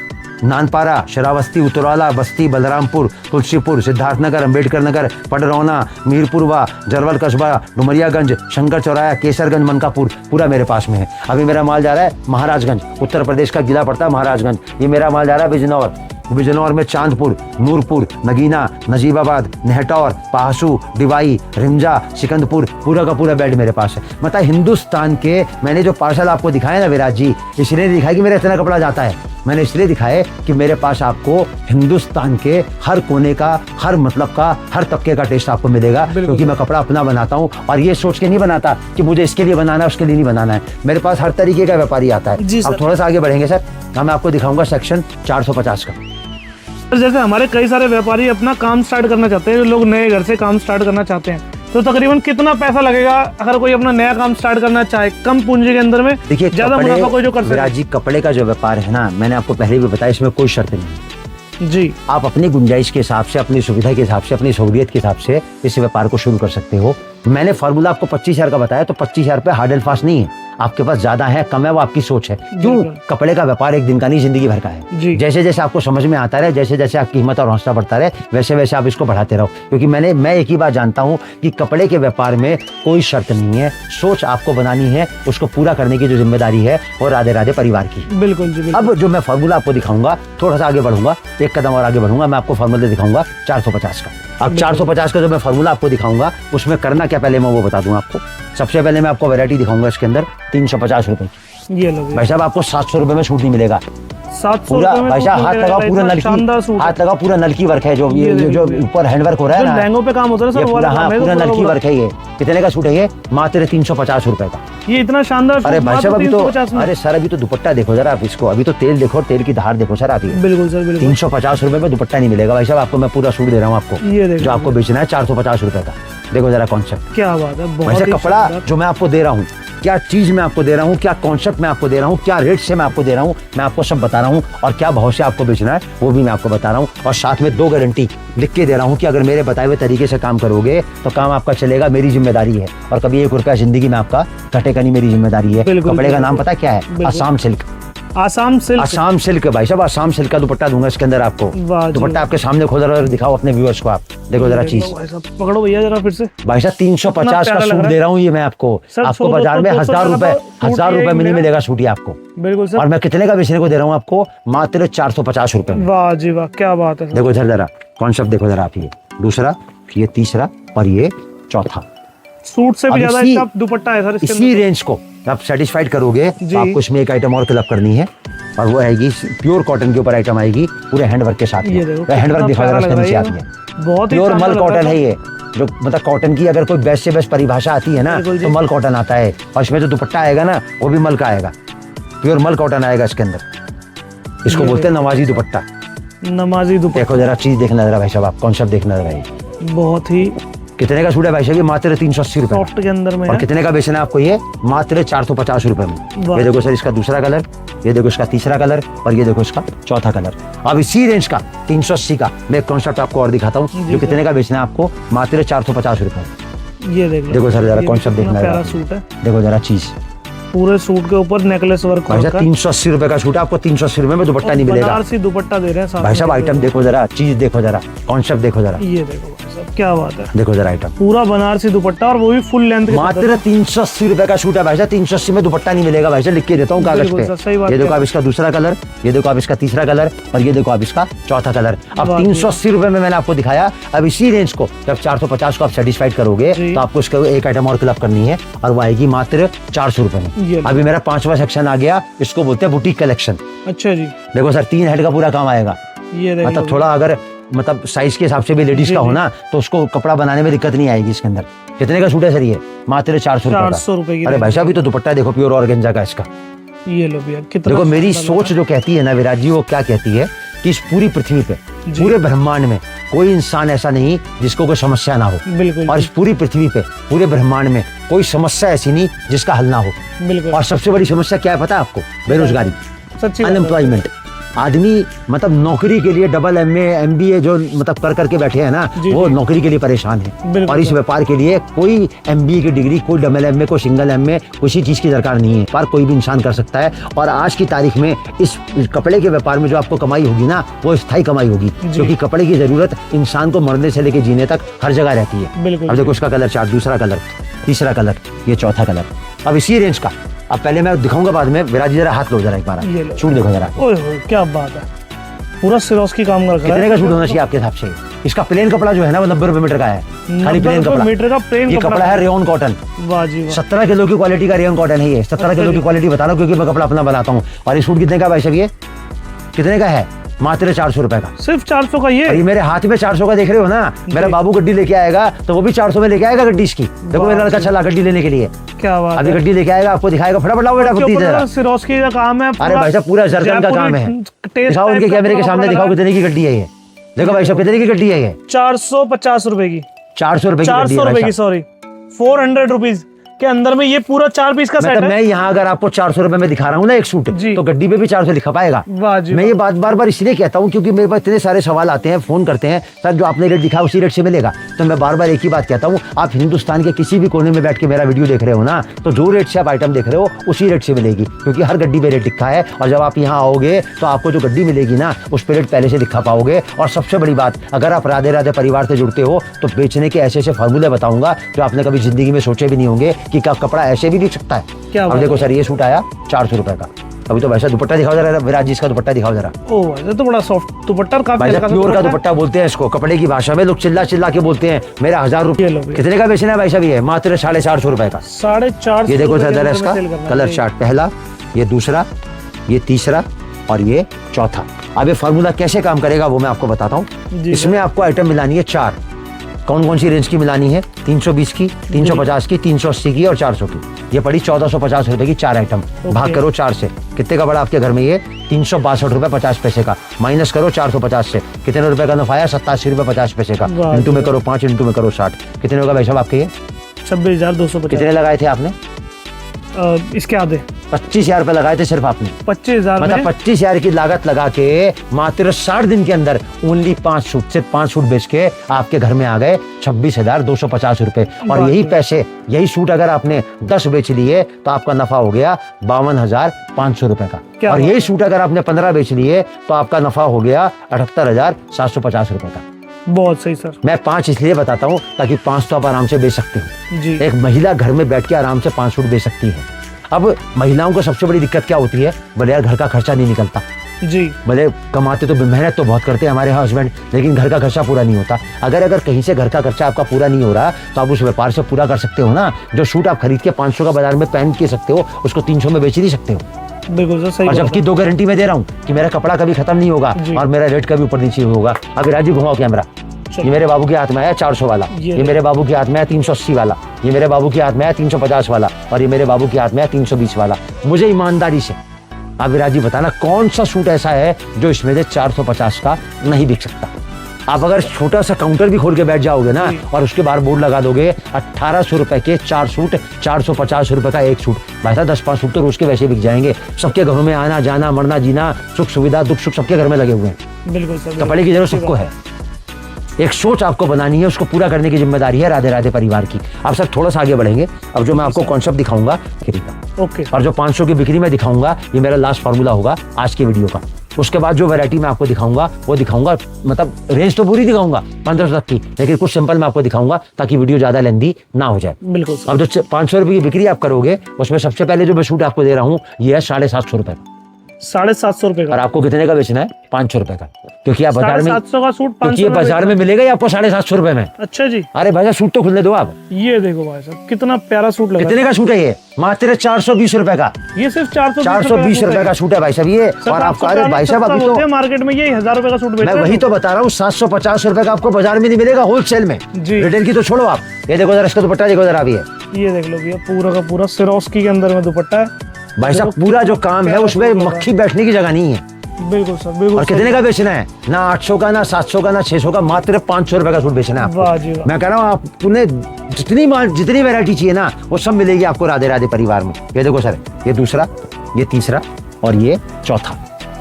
नानपारा, शरावस्ती, उतरवाला, बस्ती, बलरामपुर, तुलसीपुर, सिद्धार्थनगर, अम्बेडकर नगर, पडरौना, मीरपुरवा, जरवल कस्बा, डुमरियागंज, शंकर चौराया, केसरगंज, मनकापुर, पूरा मेरे पास में है। अभी मेरा माल जा रहा है महाराजगंज, उत्तर प्रदेश का जिला पड़ता है महाराजगंज। ये मेरा माल जा रहा है बिजनौर, बिजनौर में चांदपुर, नूरपुर, नगीना, नजीबाबाद, नेहटौर, पहासू, डिवाई, रिमजा, सिकंदपुर, पूरा का पूरा बेल्ट मेरे पास है। मतलब हिंदुस्तान के मैंने जो पार्सल आपको दिखाया ना विराज जी, इसलिए दिखाया कि मेरा इतना कपड़ा जाता है। मैंने इसलिए दिखाया कि मेरे पास आपको हिंदुस्तान के हर कोने का, हर मतलब का, हर तबके का टेस्ट आपको मिलेगा, क्योंकि मैं कपड़ा अपना बनाता हूँ और ये सोच के नहीं बनाता कि मुझे इसके लिए बनाना है उसके लिए नहीं बनाना है। मेरे पास हर तरीके का व्यापारी आता है। अब थोड़ा सा आगे बढ़ेंगे सर, मैं आपको दिखाऊंगा सेक्शन 450 का। जैसे हमारे कई सारे व्यापारी अपना काम स्टार्ट करना चाहते हैं, जो लोग नए घर से काम स्टार्ट करना चाहते हैं, तो तकरीबन कितना पैसा लगेगा अगर कोई अपना नया काम स्टार्ट करना चाहे कम पूंजी के अंदर में? देखिए ज्यादा मुनाफा कोई जो कर सके। विराज जी बताया का जो व्यापार है ना, मैंने आपको पहले भी बताया, इसमें कोई शर्त नहीं है जी। आप अपनी गुंजाइश के हिसाब से, अपनी सुविधा के हिसाब से, अपनी सहूलियत के हिसाब से इस व्यापार को शुरू कर सकते हो। मैंने फार्मूला आपको 25,000 का बताया, तो 25,000 पे हार्ड एंड फास्ट नहीं है। आपके पास ज्यादा है कम है वो आपकी सोच है। क्यों? कपड़े का व्यापार एक दिन का नहीं, जिंदगी भर का है। जैसे जैसे आपको समझ में आता रहे, जैसे जैसे आपकी हिम्मत और हौसला बढ़ता रहे, वैसे वैसे आप इसको बढ़ाते रहो। क्योंकि मैं एक ही बात जानता हूँ कि कपड़े के व्यापार में कोई शर्त नहीं है, सोच आपको बनानी है, उसको पूरा करने की जो जिम्मेदारी है और राधे राधे परिवार की। बिल्कुल जी, बिल्कुल। अब जो मैं फार्मूला आपको दिखाऊंगा, थोड़ा सा आगे बढ़ूंगा, एक कदम और आगे बढ़ूंगा, मैं आपको फार्मूला दिखाऊंगा 450 का। अब 450 का जो मैं फार्मूला आपको दिखाऊंगा, उसमें करना क्या पहले मैं वो बता दूं आपको। सबसे पहले मैं आपको वैरायटी दिखाऊंगा इसके अंदर 350 रुपए की। ये लो भाई साहब, आपको 700 रुपए में सूट नहीं मिलेगा। 700 पूरा भाई साहब हाथ लगाओ, पूरा नलकी, हाथ लगाओ, पूरा नलकी वर्क है, जो जो ऊपर हैंडवर्क हो रहा है ना, लहंगों पे काम होता है सर, पूरा नलकी वर्क है। ये कितने का सूट है? ये मात्र 350 रुपए का। ये इतना शानदार। अरे भाई साहब अभी तो, अरे सर अभी तो दुपट्टा देखो जरा आप इसको, अभी तो तेल देखो, तेल की धार देखो सर आप। बिल्कुल सर, बिल्कुल। 350 रुपए में दुपट्टा नहीं मिलेगा भाई साहब, आपको मैं पूरा सूट दे रहा हूँ आपको, जो आपको बेचना है 450 रुपए का। देखो जरा कॉन्सेप्ट, क्या बात है। वैसे कपड़ा जो मैं आपको दे रहा हूँ, क्या चीज मैं आपको दे रहा हूँ, क्या कॉन्सेप्ट मैं आपको दे रहा हूँ, क्या रेट से मैं आपको दे रहा हूँ, मैं आपको सब बता रहा हूँ। और क्या भाव से आपको बेचना है वो भी मैं आपको बता रहा हूँ। और साथ में 2 गारंटी लिख के दे रहा हूँ कि अगर मेरे बताए हुए तरीके से काम करोगे तो काम आपका चलेगा, मेरी जिम्मेदारी है। और कभी 1 रुपया जिंदगी में आपका घटेगा नहीं, मेरी जिम्मेदारी है। कपड़े का नाम पता क्या है? Assam silk. Assam silk. Assam silk भाई साहब, आसाम सिल्क का दुपट्टा दूंगा इसके अंदर आपको। दुपट्टा आपके सामने खोल रहा है, दिखाओ अपने व्यूअर्स को आप, देखो जरा चीज। पकड़ो भैया जरा फिर से। भाई साहब 350 का सूट दे रहा हूँ ये मैं आपको। आपको बाजार में 1000 रुपए में नहीं मिलेगा सूट ये आपको। बिल्कुल सर। और मैं कितने का बेचने को दे रहा हूँ आपको? मात्र 450 रुपए। वाह जी वाह, क्या बात है। देखो जरा कॉन्सेप्ट देखो जरा आप, ये दूसरा, ये तीसरा और ये चौथा। सूट से भी ज्यादा इसका दुपट्टा है सर। इसी रेंज को आप सेटिस्फाइड करोगे तो आपको इसमें एक आइटम और क्लब करनी है, और वो आएगी प्योर कॉटन के ऊपर आइटम आएगी, पूरे हैंडवर्क के साथ। हैंडवर्क दिखा रहा है नीचे आपने, बहुत प्योर मल कॉटन है ये। जो मतलब कॉटन की अगर कोई बेस्ट से बेस्ट परिभाषा आती है ना, तो मल कॉटन आता है। और इसमें जो दुपट्टा आएगा ना, वो भी मल का आएगा, प्योर मल कॉटन आएगा इसके अंदर। इसको बोलते हैं नमाजी दुपट्टा। नमाजी दुपट्टा। देखो जरा चीज देखना जरा भाई साहब, आप कॉन्सेप्ट देखना जरा। बहुत ही। कितने का सूट है भाई साहब? ये मात्र 380 रुपए सॉफ्ट के अंदर में। और कितने का बेचना है आपको? ये मात्र 450 रुपए में। ये देखो सर इसका दूसरा कलर, ये देखो इसका तीसरा कलर, और ये देखो इसका चौथा कलर। अब इसी रेंज का 380 का मैं एक कॉन्सेप्ट आपको और दिखाता हूँ, जो कितने का बेचना है आपको? मात्र 450 रुपए। ये देखो सर जरा कॉन्सेप्ट देखना है, देखो जरा चीज। पूरे सूट के ऊपर नेकलेस वर्क भाई साहब 380 रुपए का सूट है, आपको 380 रुपए में दुपट्टा नहीं मिलेगा। बनारसी दुपट्टा दे रहे हैं भाई साहब। आइटम देखो जरा, चीज देखो जरा, कॉन्सेप्ट देखो जरा। ये देखो भाई साहब, क्या बात है। देखो जरा आइटम, पूरा बनारसी दुपट्टा, और वो भी फुल लेंथ। मात्र 380 रुपए का सूट है भाई साहब। 380 में दुपट्टा नहीं मिलेगा भाई साहब, लिख के देता हूँ कागज पे। ये देखो आप इसका दूसरा कलर, ये देखो आप इसका तीसरा कलर, और ये देखो आप इसका चौथा कलर। अब 380 रुपए में मैंने आपको दिखाया। अब इसी रेंज को जब 450 को आप सेटिस्फाइड करोगे तो आपको इसका एक आइटम और क्लब करनी है, और वो आएगी मात्र 400 रुपए में। ये अभी मेरा 5वां सेक्शन आ गया, इसको बोलते हैं बुटीक कलेक्शन। अच्छा जी, देखो सर 3 हेड का पूरा काम आएगा। ये देख लो मतलब थोड़ा अगर मतलब साइज के हिसाब से भी लेडीज जी, का हो जी। ना तो उसको कपड़ा बनाने में दिक्कत नहीं आएगी इसके अंदर। कितने का सूट है सर ये? मात्र 400 रुपए 400 रुपए की का। अरे भाई साहब, ये तो दुपट्टा देखो प्योर ऑर्गेन्जा का इसका। ये लो भैया, कितना देखो मेरी सुंदर सोच जो कहती है ना विराट जी, वो क्या कहती है कि इस पूरी पृथ्वी पे, जी। पूरे ब्रह्मांड में कोई इंसान ऐसा नहीं जिसको कोई समस्या ना हो। बिल्कुल और इस पूरी पृथ्वी पे, पूरे ब्रह्मांड में कोई समस्या ऐसी नहीं जिसका हल ना हो। बिल्कुल और सबसे बड़ी समस्या क्या है पता है आपको? बेरोजगारी, सच्ची बात है। अनएम्प्लॉयमेंट। आदमी मतलब नौकरी के लिए डबल MA MBA जो मतलब कर करके बैठे हैं ना, जी, वो जी। नौकरी के लिए परेशान है। बिल्कुल और इस सर। व्यापार के लिए कोई MBA की डिग्री, कोई डबल MA, कोई सिंगल MA, किसी चीज की दरकार नहीं है। पर कोई भी इंसान कर सकता है। और आज की तारीख में इस कपड़े के व्यापार में जो आपको कमाई होगी ना, वो स्थायी कमाई होगी, क्योंकि कपड़े की जरूरत इंसान को मरने से लेकर जीने तक हर जगह रहती है। बिल्कुल अब देखो उसका कलर चार्ट, दूसरा कलर, तीसरा कलर, ये चौथा कलर। अब इसी रेंज का अब पहले मैं दिखाऊंगा, बाद में विराट जी जरा हाथ लो जरा एक बार, ये लो। सूट देखो जरा। ओए होए, क्या बात है, पूरा सिरोस्की काम कर रखा कितने है। का सूट होना चाहिए आपके हिसाब से? इसका प्लेन कपड़ा जो है ना वो 90 रुपए मीटर का है, खाली 90 प्लेन रुपए कपड़ा। मीटर का प्लेन ये कपड़ा है रेयन कॉटन, वाह जी वाह। 17 किलो की क्वालिटी का रेयन कॉटन है ये। 17 किलो की क्वालिटी बता रहा हूँ क्योंकि मैं कपड़ा अपना बनाता हूँ। और ये सूट कितने का भाई साहब? ये कितने का है? मात्र 400 रुपए का। सिर्फ 400 का ये? और ये मेरे हाथ में 400 का देख रहे हो ना, मेरा बाबू गड्डी लेके आएगा तो वो भी 400 में लेके आएगा गड्डी इसकी। देखो मेरा लड़का चला गड्डी लेने के लिए, क्या बात अभी है। गड्डी लेके आएगा, आपको दिखाएगा। फटाफट लाओ बेटा उसके गड्डी ऊपर जरा। ना सिरोस्की का काम है। अरे भाई साहब पूरा जरकन का काम है। दिखाओ उनके कैमरे के सामने, दिखाओ कितने की गड्डी है ये। देखो भाई साहब कितने की गड्डी है ये? 450 रुपए की। 400 रुपए की गड्डी 400 है रुपए भाई की, साहब। सॉरी 400 रुपीज के अंदर में ये पूरा 4 पीस का सेट मतलब है। मैं यहाँ अगर आपको 400 रुपए में दिखा रहा हूँ ना एक सूट, जी। तो गड्डी पे भी 400 लिखा पाएगा। वाह जी मैं ये बात बार बार इसलिए कहता हूँ क्योंकि मेरे पास इतने सारे सवाल आते हैं, फोन करते हैं, सर जो आपने रेट दिखा उसी रेट से मिलेगा। तो मैं बार बार एक ही बात कहता हूँ, आप हिंदुस्तान के किसी भी कोने में बैठ के मेरा वीडियो देख रहे हो ना, तो जो रेट से आप आइटम देख रहे हो उसी रेट से मिलेगी, क्योंकि हर गड्डी पे रेट लिखा है। और जब आप यहाँ आओगे तो आपको जो गड्डी मिलेगी ना, उस पे रेट पहले से दिखा पाओगे। और सबसे बड़ी बात, अगर आप राधे राधे परिवार से जुड़ते हो तो बेचने के ऐसे ऐसे फार्मूले बताऊंगा जो आपने कभी जिंदगी में सोचे भी नहीं होंगे कि कपड़ा ऐसे भी बिक सकता है। क्या अब बात देखो सर ये सूट आया 400 रुपए का। अभी तो वैसा दुपट्टा दिखाओ जरा विराट जी, इसका दुपट्टा दिखाओ जरा। ओ ये तो बड़ा सॉफ्ट दुपट्टा, काफी भाई हल्का साहब सा प्योर का दुपट्टा है। दुपट्टा बोलते हैं इसको, कपड़े की भाषा में लोग चिल्ला चिल्ला के बोलते हैं। मेरा 1000 ये रुपये लो भैया। कितने का बेचना है भाई साहब? ये मात्र 450 रुपए का। 450 ये देखो रुपए सर के जरा अंदर इसका में सेल करना है। कलर चार्ट, पहला, ये दूसरा, ये तीसरा और ये चौथा। अब ये फार्मूला कैसे काम करेगा वो मैं आपको बताता हूँ। जी इसमें आपको आइटम मिलानी है 4। कौन कौन सी रेंज की मिलानी है? 320 की, 350 की, 380 की और 400 की। ये पड़ी 1450 रुपए की 4 आइटम। भाग करो 4 से, कितने का बड़ा आपके घर में? ये 362 रुपए 50 पैसे का। माइनस करो 450 से, कितने रुपए का नफा आया? 87 रुपए 50 पैसे का। वाह इंटू में करो 5, इंटू में करो 60, कितने होगा भाई साहब आपके? ये 26,250। कितने लगाए थे आपने? इसके आधे 25,000 रुपए लगाए थे सिर्फ आपने। 25,000 मतलब में 25,000 की लागत लगा के मात्र 60 दिन के अंदर ओनली 5 सूट, सिर्फ 5 सूट बेच के आपके घर में आ गए 26,250 रुपए। और यही पैसे, यही सूट अगर आपने 10 बेच लिए तो आपका नफा हो गया 52,500 रुपए का। क्या और बात यही सूट अगर आपने 15 बेच लिए तो आपका नफा हो गया 78,750 रुपए का। बहुत सही सर। मैं 5 इसलिए बताता हूँ ताकि 5 तो आप आराम से बेच सकते हो। जी एक महिला घर में बैठ के आराम से 5 सूट बेच सकती है। अब महिलाओं को सबसे बड़ी दिक्कत क्या होती है? बोले यार घर का खर्चा नहीं निकलता, जी भले कमाते तो मेहनत तो बहुत करते हैं हमारे हस्बैंड, लेकिन घर का खर्चा पूरा नहीं होता। अगर कहीं से घर का खर्चा आपका पूरा नहीं हो रहा तो आप उस व्यापार से पूरा कर सकते हो ना। जो सूट आप खरीद के 500 का बाजार में पहन के सकते हो, उसको 300 में बेच नहीं सकते हो। बिल्कुल सर, सही और बात जबकि 2 गारंटी मैं दे रहा हूँ कि मेरा कपड़ा कभी खत्म नहीं होगा जी। और मेरा रेट कभी ऊपर नीचे होगा। अब राजी घुमाओ कैमरा। चलो। ये मेरे बाबू के हाथ में आया 400 वाला, ये मेरे बाबू के हाथ में आया 380 वाला, ये मेरे बाबू के हाथ में आया 350 वाला और ये मेरे बाबू के हाथ में आया 320 वाला। मुझे ईमानदारी से आप विराज जी बताना कौन सा सूट ऐसा है जो इसमें से 450 का नहीं बिक सकता। आप अगर छोटा सा काउंटर भी खोल के बैठ जाओगे ना और उसके बाहर बोर्ड लगा दोगे 1800 रुपए के 4 सूट, 450 रुपए का 1 सूट, भाई साहब 10-5 सूट तो रोज के वैसे बिक जाएंगे। सबके घरों में आना जाना, मरना जीना, सुख सुविधा दुख सुख सबके घर में लगे हुए हैं। बिल्कुल सर, कपड़े की जरूरत सबको है। एक सोच आपको बनानी है, उसको पूरा करने की जिम्मेदारी है राधे राधे परिवार की। अब सर थोड़ा सा आगे बढ़ेंगे। अब जो मैं आपको कॉन्सेप्ट दिखाऊंगा बिक्री का, ओके और जो 500 की बिक्री में दिखाऊंगा, ये मेरा लास्ट फार्मूला होगा आज की वीडियो का। उसके बाद जो वैरायटी मैं आपको दिखाऊंगा वो दिखाऊंगा, मतलब रेंज तो पूरी दिखाऊंगा 1500 तक की, लेकिन कुछ सिंपल मैं आपको दिखाऊंगा ताकि वीडियो ज्यादा लेंदी ना हो जाए। बिल्कुल सर। अब जो 500 रुपए की बिक्री आप करोगे, उसमें सबसे पहले जो मैं सूट आपको दे रहा हूँ ये है 750 रुपए। 750 रुपए और का। आपको कितने का बेचना है? 500 रुपए का, क्योंकि आप बाजार में 750 का सूट क्योंकि 500 ये बाजार में मिलेगा ही आपको 750 रुपए में। अच्छा जी, अरे भाई सूट तो खुलने दो आप। ये देखो भाई साहब कितना प्यारा सूट लगा। कितने का सूट है ये? मात्र 420 रुपए का। ये सिर्फ 420 रुपए का सूट है भाई साहब ये। और आपको, अरे भाई साहब अभी तो मार्केट में ये 1000 रुपए का सूट बेच मैं रहे वही हैं। तो बता रहा हूँ, 750 रुपए का आपको बाजार में नहीं मिलेगा होलसेल में। जी। रिटेल की तो छोड़ो आप। ये देखो जरा इसका दुपट्टा देखो जरा अभी ये। ये देख लो भैया, पूरा का पूरा सिरोस्की के अंदर में दुपट्टा है। भाई साहब पूरा जो काम है उसमें मक्खी बैठने की जगह नहीं है। बिल्कुल सर, बिल्कुल। और कितने का बेचना है? ना 800 का, ना 700 का, ना 600 का, मात्र 500 रुपए का सूट बेचना है वाह जी आपको। वाह। मैं कह रहा हूँ आपने जितनी वैरायटी चाहिए ना वो सब मिलेगी आपको राधे राधे परिवार में। ये देखो सर, ये दूसरा, ये तीसरा और ये चौथा।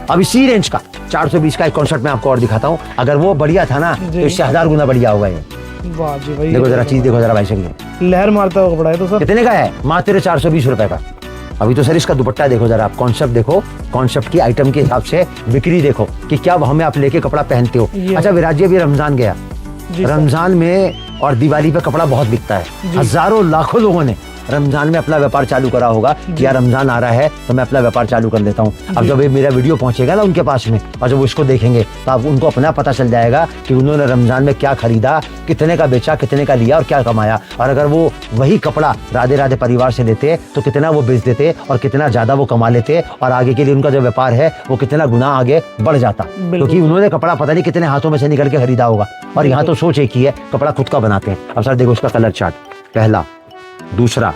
अब इसी रेंज का 420 का एक कॉन्सेप्ट मैं आपको और दिखाता हूँ। अगर वो बढ़िया था ना तो इससे 1000 गुना बढ़िया होगा ये। वाह जी भाई, देखो जरा चीज देखो जरा भाई साहब, लहर मारता हुआ कपड़ा है तो सर। कितने का है? मात्र 420 रुपए का। अभी तो सर इसका दुपट्टा देखो जरा आप, कॉन्सेप्ट देखो, कॉन्सेप्ट की आइटम के हिसाब से बिक्री देखो कि क्या हमें आप लेके कपड़ा पहनते हो। ये अच्छा विराट जी, अभी रमजान गया, जी सर। रमजान में और दिवाली पे कपड़ा बहुत बिकता है। हजारों लाखों लोगों ने रमजान में अपना व्यापार चालू करा होगा कि यार रमजान आ रहा है तो मैं अपना व्यापार चालू कर लेता हूँ। अब जब ये मेरा वीडियो पहुंचेगा ना उनके पास में और जब वो इसको देखेंगे तो आप उनको अपना पता चल जाएगा कि उन्होंने रमजान में क्या खरीदा, कितने का बेचा, कितने का लिया और क्या कमाया। और अगर वो वही कपड़ा राधे राधे परिवार से लेते तो कितना वो बेच देते और कितना ज्यादा वो कमा लेते और आगे के लिए उनका जो व्यापार है वो कितना गुना आगे बढ़ जाता, क्योंकि उन्होंने कपड़ा पता नहीं कितने हाथों में से निकल के खरीदा होगा। और यहाँ तो सोच एक ही है, कपड़ा खुद का बनाते हैं। अब सर देखो इसका कलर चार्ट, पहला, दूसरा,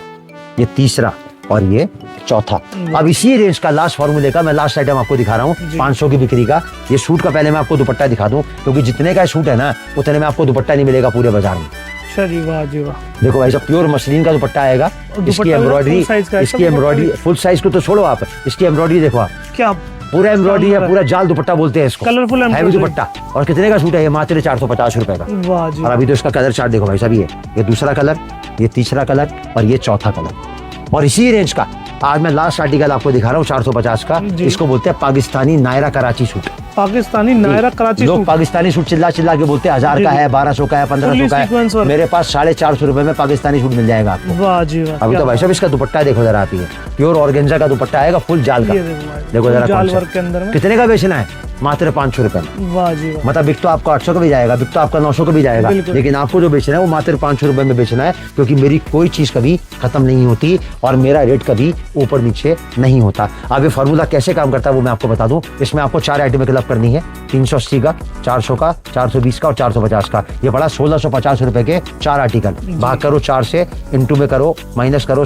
ये तीसरा और ये चौथा। अब इसी रेंज का लास्ट फॉर्मूले का मैं लास्ट आइटम आपको दिखा रहा हूँ 500 की बिक्री का। ये सूट का पहले मैं आपको दुपट्टा दिखा दूं, क्योंकि जितने का सूट है ना उतने में आपको दुपट्टा नहीं मिलेगा पूरे बाजार में। अच्छा जी, वाह जी वाह। देखो भाई साहब प्योर मसलिन का दुपट्टा आएगा। इसकी एम्ब्रॉयडरी, इसकी एम्ब्रॉयडरी फुल साइज को तो छोड़ो आप, इसकी एम्ब्रॉयडरी देखो आप, क्या पूरा एम्ब्रॉयडरी है, पूरा जाल दुपट्टा बोलते हैं इसको, कलरफुल हैवी दुपट्टा। और कितने का सूट है ये? मात्र 450 रुपए का। वाह जी। और अभी तो इसका कलर चार्ट देखो भाई साहब, ये दूसरा कलर, ये तीसरा कलर और ये चौथा कलर। और इसी रेंज का आज मैं लास्ट आर्टिकल आपको दिखा रहा हूँ 450 का। इसको बोलते हैं पाकिस्तानी नायरा कराची सूट। पाकिस्तानी नायरा कराची लोग सूट। पाकिस्तानी सूट चिल्ला चिल्ला के बोलते हैं 1000 का है, 1200 का है, 1500 का है। मेरे पास 450 रुपए में पाकिस्तानी सूट मिल जाएगा आपको। वाह जी वाह। अभी तो भाई साहब इसका दुपट्टा देखो जरा आप, ये प्योर ऑर्गेन्जा का दुपट्टा आएगा, फुल जाल का। देखो जरा जाल concept। वर्क के अंदर में। कितने का बेचना है? मात्र 500 रुपए में। वाह जी वाह। मतलब बिक तो आपका 800 का भी जाएगा, बिक तो आपका 900 का भी जाएगा, लेकिन आपको जो बेचना है वो मात्र 500 रुपए में बेचना है, क्योंकि मेरी कोई चीज कभी खत्म नहीं होती और मेरा रेट कभी ऊपर नीचे नहीं होता। अब ये फॉर्मूला कैसे काम करता है वो मैं आपको बता दूं। इसमें आपको 4 आइटम क्लब करनी है, 380 का, 400 का, 420 का और 450 का। ये पड़ा 1650 रुपए के 4 आर्टिकल। भाग करो 4 से, इंटू में करो, माइनस करो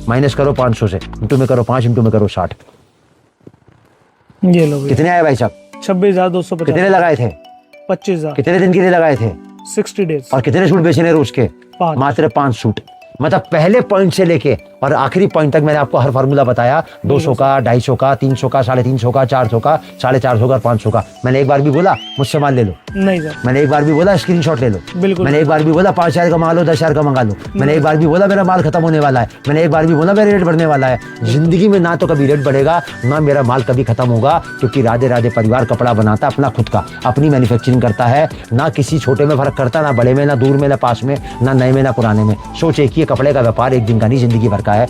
माइनस करो 500 से, इंटू में करो 5, इंटू में करो 60। ये लो कितने आए भाई साहब? 26,250। कितने लगाए थे? 25,000। कितने दिन के लिए लगाए थे? 60 डेज। और कितने सूट बेचने रोज के? 5। मात्र 5 सूट। मतलब पहले पॉइंट से लेके और आखिरी पॉइंट तक मैंने आपको हर फार्मूला बताया। 200 का, 250 का, 300 का, 350 का, 400 का, 450 का और 500 का। मैंने एक बार भी बोला मुझसे माल ले लो? नहीं सर। मैंने एक बार भी बोला स्क्रीनशॉट ले लो? बिल्कुल। मैंने एक बार भी बोला 5000 का मंगा लो, 10,000 का मंगा लो? मैंने एक बार भी बोला मेरा माल खत्म होने वाला है? मैंने एक बार भी बोला मेरा रेट बढ़ने वाला है? जिंदगी में ना तो कभी रेट बढ़ेगा ना मेरा माल कभी खत्म होगा, क्योंकि राधे राधे परिवार कपड़ा बनाता है अपना खुद का, अपनी मैन्युफैक्चरिंग करता है, ना किसी छोटे में फर्क करता, ना बड़े में, ना दूर में, ना पास में, ना नए में, ना पुराने में। सोच एक ही कपड़े का व्यापार एक दिन का नहीं, जिंदगी भर का है।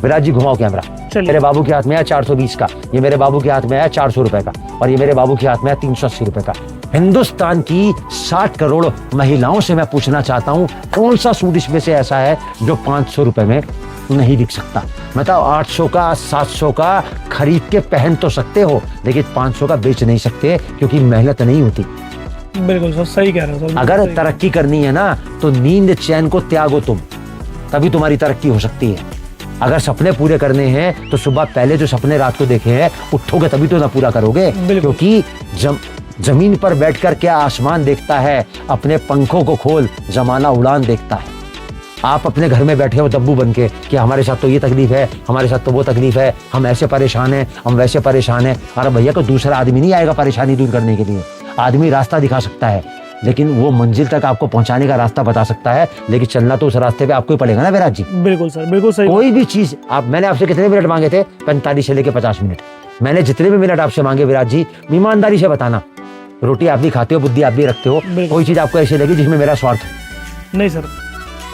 विराट जी घुमाओ कैमरा। मेरे बाबू के हाथ में है 420 का, ये मेरे बाबू के हाथ में है 400 रुपए का, और ये मेरे बाबू के हाथ में है 380 रुपए का। हिंदुस्तान की 60 करोड़ महिलाओं से मैं पूछना चाहता हूं, कौन सा सूट इसमें से ऐसा है जो 500 रुपए में नहीं बिक सकता? मतलब 800 का, 700 का खरीद के पहन तो सकते हो, लेकिन 500 का बेच नहीं सकते, क्योंकि मेहनत नहीं होती। बिल्कुल सर, सही कह रहे हो सर। अगर तरक्की करनी है ना तो नींद चैन को त्यागो तुम, तभी तुम्हारी तरक्की हो सकती है। अगर सपने पूरे करने हैं तो सुबह पहले जो सपने रात को देखे हैं उठोगे तभी तो ना पूरा करोगे, क्योंकि जमीन पर बैठकर क्या आसमान देखता है, अपने पंखों को खोल जमाना उड़ान देखता है। आप अपने घर में बैठे हो दब्बू बन के कि हमारे साथ तो ये तकलीफ है, हमारे साथ तो वो तकलीफ है, हम ऐसे परेशान हैं, हम वैसे परेशान हैं। अरे भैया को दूसरा आदमी नहीं आएगा परेशानी दूर करने के लिए। आदमी रास्ता दिखा सकता है, लेकिन वो मंजिल तक आपको पहुंचाने का रास्ता बता सकता है, लेकिन चलना तो उस रास्ते पे आपको ही पड़ेगा ना विराट जी। बिल्कुल सर, बिल्कुल सही। कोई भी चीज मैंने आपसे कितने मिनट मांगे थे? 45 से लेके 50 मिनट। मैंने जितने भी मिनट आपसे मांगे विराट जी, ईमानदारी से बताना, रोटी आप भी खाते हो, बुद्धि आप भी रखते हो, कोई चीज आपको ऐसी लगी जिसमें मेरा स्वार्थ? नहीं सर,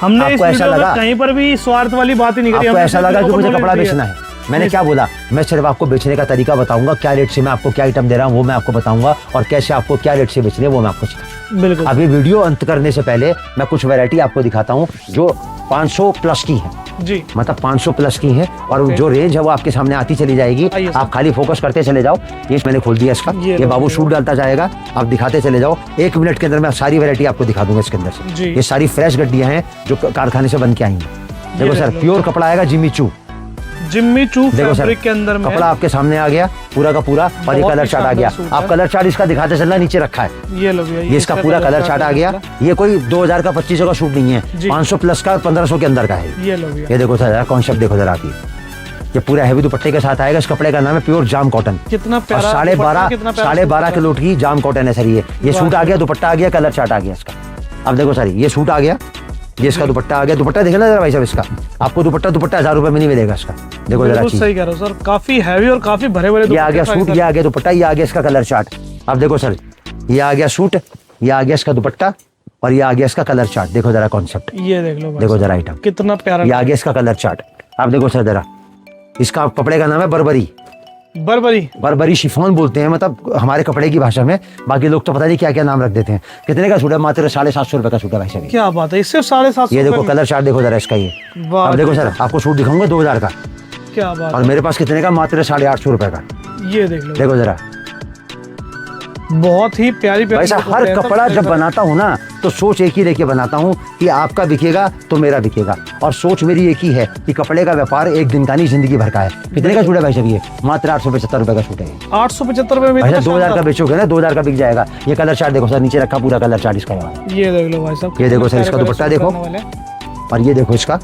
हमने इस ऐसा वीडियो में लगा? कहीं पर भी स्वार्थ वाली बात ही नहीं करी। आपको ऐसा लगा कि मुझे कपड़ा बेचना है? मैंने क्या बोला, मैं सिर्फ आपको बेचने का तरीका बताऊंगा, क्या रेट से मैं आपको क्या आइटम दे रहा हूँ वो मैं आपको बताऊंगा, और कैसे आपको क्या रेट से बेचने वो मैं आपको सिखाऊंगा। बिल्कुल। अभी वीडियो अंत करने से पहले मैं कुछ वैरायटी आपको दिखाता हूँ जो 500 प्लस की है, जी, मतलब 500 प्लस की है, और जो रेंज है वो आपके सामने आती चली जाएगी। आइए सर। आप खाली फोकस करते चले जाओ। ये मैंने खोल दिया इसका, ये ये लो, बाबू ये शूट डालता जाएगा, आप दिखाते चले जाओ। 1 मिनट के अंदर मैं सारी वैरायटी आपको दिखा दूंगा इसके अंदर से। जी। ये सारी फ्रेश गड्डियां हैं जो कारखाने से बन के आई हैं। देखो सर, लो। प्योर कपड़ा आएगा, जिम्मी चू। जिम्मी चू देखो सर, फैब्रिक के अंदर में कपड़ा आपके सामने आ गया पूरा का पूरा, और ये बहुत कलर ही चार्ट आ गया। शानदार सूट आप है। कलर चार्ट इसका दिखाते चलना, नीचे रखा है। ये लो भैया, ये इसका पूरा कलर चार्ट आ गया। ये कोई 2000 का 2500 का शूट नहीं है, जी। 500 प्लस का 1500 के अंदर का है। ये लो भैया, ये देखो सर, कॉन्सेप्ट देखो जरा आप। ये पूरा हैवी दुपट्टे के साथ आएगा। इस कपड़े का नाम है प्योर जाम कॉटन। कितना और प्यारा 12.5 कितना प्यारा 12.5 किलो की जाम कॉटन है सर। ये सूट आ गया, दुपट्टा आ गया, कलर चार्ट आ गया इसका। अब देखो सर, ये सूट आ गया, ये इसका दुपट्टा आ गया। दुपट्टा देखना जरा भाई साहब, इसका आपको दुपट्टा 1000 रुपए में नहीं मिलेगा इसका। देखो जरा बिल्कुल चीज, सही कह रहे हो सर, काफी हैवी और काफी भरे भरे ये आ गया दुपट्टे सूट, ये आ गया दुपट्टा, ये आ गया इसका कलर चार्ट। अब देखो सर, ये आ गया सूट, ये आ गया इसका दुपट्टा, और ये आ गया इसका कलर चार्ट। देखो जरा कॉन्सेप्ट, ये देख लो भाई देखो साहब, जरा आइटम, कितना प्यारा। ये आ गया इसका कलर चार्ट। आप देखो सर जरा, इसका कपड़े का नाम है बर्बरी। बर्बरी, बर्बरी शिफॉन बोलते हैं, मतलब हमारे कपड़े की भाषा में। बाकी लोग तो पता नहीं क्या क्या नाम रख देते हैं। कितने का सूट है? मात्र 750 रुपए का सूट है भाई साहब। क्या बात है, सिर्फ 750 ये देखो कलर चार्ट, देखो जरा इसका। ये वाह अब देखो सर, आपको सूट दिखाऊंगा 2000 का, क्या बात और मेरे पास कितने का? मात्र 850 रुपए का। है, ये देख लो देखो जरा बहुत ही प्यारी प्यारी वैसा हर दुपट्टे हैं कपड़ा सब। जब बनाता हूँ ना, तो सोच एक ही लेके बनाता हूँ कि आपका बिकेगा तो मेरा बिकेगा। और सोच मेरी एक ही है कि कपड़े का व्यापार एक दिन का नहीं, जिंदगी भर का है। कितने का सूट है भाई साहब? ये मात्र 875 रुपए का सूट है। 875 रुपए में भाई इतना 2000 का शानदार। बेचोगे ना, 2000 का बिक जाएगा। ये कलर चार्ट देखो सर, नीचे रखा पूरा कलर चार्ट इसका। ये देख लो भाई साहब, ये देखो कितने सर, इसका प्यारे दुपट्टा प्यारे देखो। सूट बनने वाले। और ये देखो इसका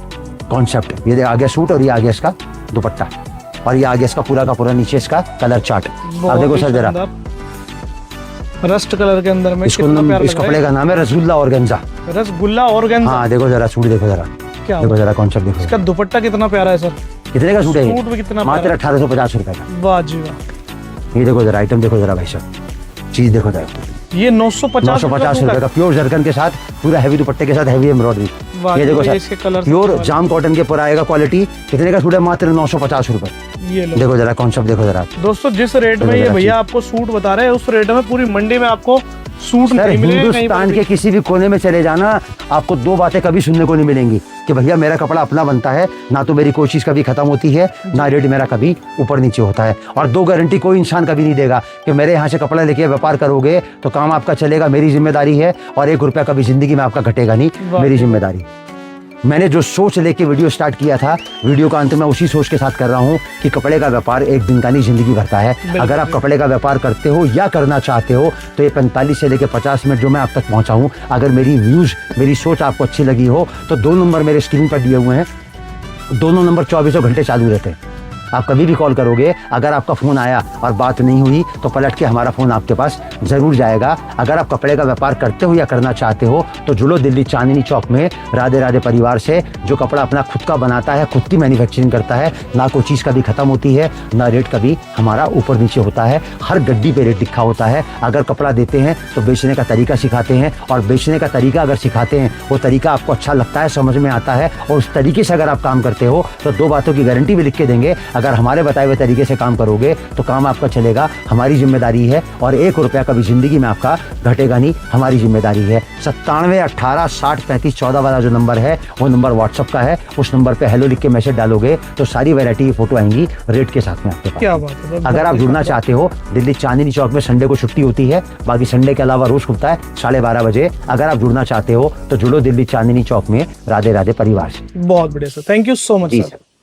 कॉन्सेप्ट, ये आ गया सूट, और ये आ गया इसका दुपट्टा, और ये आ गया इसका पूरा का पूरा नीचे इसका कलर चार्ट। अब बहुत देखो ही सर जरा, शानदार। रस्ट कलर के अंदर में इसको कितना प्यारा इस लग रहा कपड़े का नाम है रसगुल्ला ऑर्गेन्जा। है। रसगुल्ला ऑर्गेन्जा, हाँ देखो जरा सूट, देखो जरा, क्या देखो जरा कॉन्सेप्ट देखो। इसका दुपट्टा कितना प्यारा है सर। कितने का सूट है? सूट भी कितना ये मात्र प्यारा। 1850 रुपए का। वाह जी वाह, ये देखो जरा आइटम, देखो जरा भाई साहब, चीज देखो जरा। ये 950 950 रुपए का प्योर जरकन के साथ, पूरा हैवी दुपट्टे के साथ, हैवी एम्ब्रॉयडरी। वाह, ये देखो ये सर, इसके कलर प्योर जाम कॉटन के ऊपर आएगा क्वालिटी। कितने का सूट है? मात्र 950 रुपए। ये लो देखो जरा कॉन्सेप्ट, देखो जरा दोस्तों, जिस रेट में ये भैया आपको सूट बता रहे हैं, उस रेट में पूरी मंडी में आपको सूट सर। नहीं मिलेगा कहीं हिंदुस्तान पर के भी। किसी भी कोने में चले जाना, आपको 2 बातें कभी सुनने को नहीं मिलेंगी कि भैया मेरा कपड़ा अपना बनता है, ना तो मेरी कोई चीज कभी खत्म होती है, ना रेट मेरा कभी ऊपर नीचे होता है। और 2 गारंटी कोई इंसान कभी नहीं देगा कि मेरे यहाँ से कपड़ा लेके व्यापार करोगे तो काम आपका चलेगा, मेरी जिम्मेदारी है, और 1 रुपया कभी जिंदगी में आपका घटेगा नहीं, वाह। मेरी जिम्मेदारी। मैंने जो सोच लेके वीडियो स्टार्ट किया था, वीडियो का अंत में उसी सोच के साथ कर रहा हूँ कि कपड़े का व्यापार एक दिन का नहीं, जिंदगी भर का है। अगर आप कपड़े का व्यापार करते हो या करना चाहते हो, तो ये 45 से लेकर 50 मिनट जो मैं आप तक पहुँचा हूँ, अगर मेरी व्यूज़, मेरी सोच आपको अच्छी लगी हो, तो 2 नंबर मेरे स्क्रीन पर दिए हुए हैं। दोनों नंबर 24 घंटे चालू रहते हैं। आप कभी भी कॉल करोगे, अगर आपका फ़ोन आया और बात नहीं हुई तो पलट के हमारा फ़ोन आपके पास ज़रूर जाएगा। अगर आप कपड़े का व्यापार करते हो या करना चाहते हो, तो जुड़ो दिल्ली चांदनी चौक में राधे राधे परिवार से, जो कपड़ा अपना खुद का बनाता है, खुद की मैन्युफैक्चरिंग करता है। ना कोई चीज़ कभी ख़त्म होती है, ना रेट कभी हमारा ऊपर नीचे होता है। हर गड्डी पे रेट लिखा होता है। अगर कपड़ा देते हैं तो बेचने का तरीका सिखाते हैं, और बेचने का तरीका अगर सिखाते हैं, वो तरीका आपको अच्छा लगता है, समझ में आता है, और उस तरीके से अगर आप काम करते हो, तो 2 बातों की गारंटी भी लिख के देंगे। अगर हमारे बताए हुए तरीके से काम करोगे तो काम आपका चलेगा, हमारी जिम्मेदारी है, और 1 रुपया कभी जिंदगी में आपका घटेगा नहीं, हमारी जिम्मेदारी है। 97 18 60 35 14 वाला जो नंबर है, वो नंबर व्हाट्सअप का है। उस नंबर पे हेलो लिख के मैसेज डालोगे तो सारी वैरायटी की फोटो आएंगी रेट के साथ में आपके पास। क्या बात है। अगर आप जुड़ना चाहते हो, दिल्ली चांदनी चौक में संडे को छुट्टी होती है, बाकी संडे के अलावा रोज खुलता है 12:30 बजे। अगर आप जुड़ना चाहते हो तो जुड़ो दिल्ली चांदनी चौक में राधे राधे परिवार से। बहुत बढ़िया sir, thank you so much ji sir. Sir.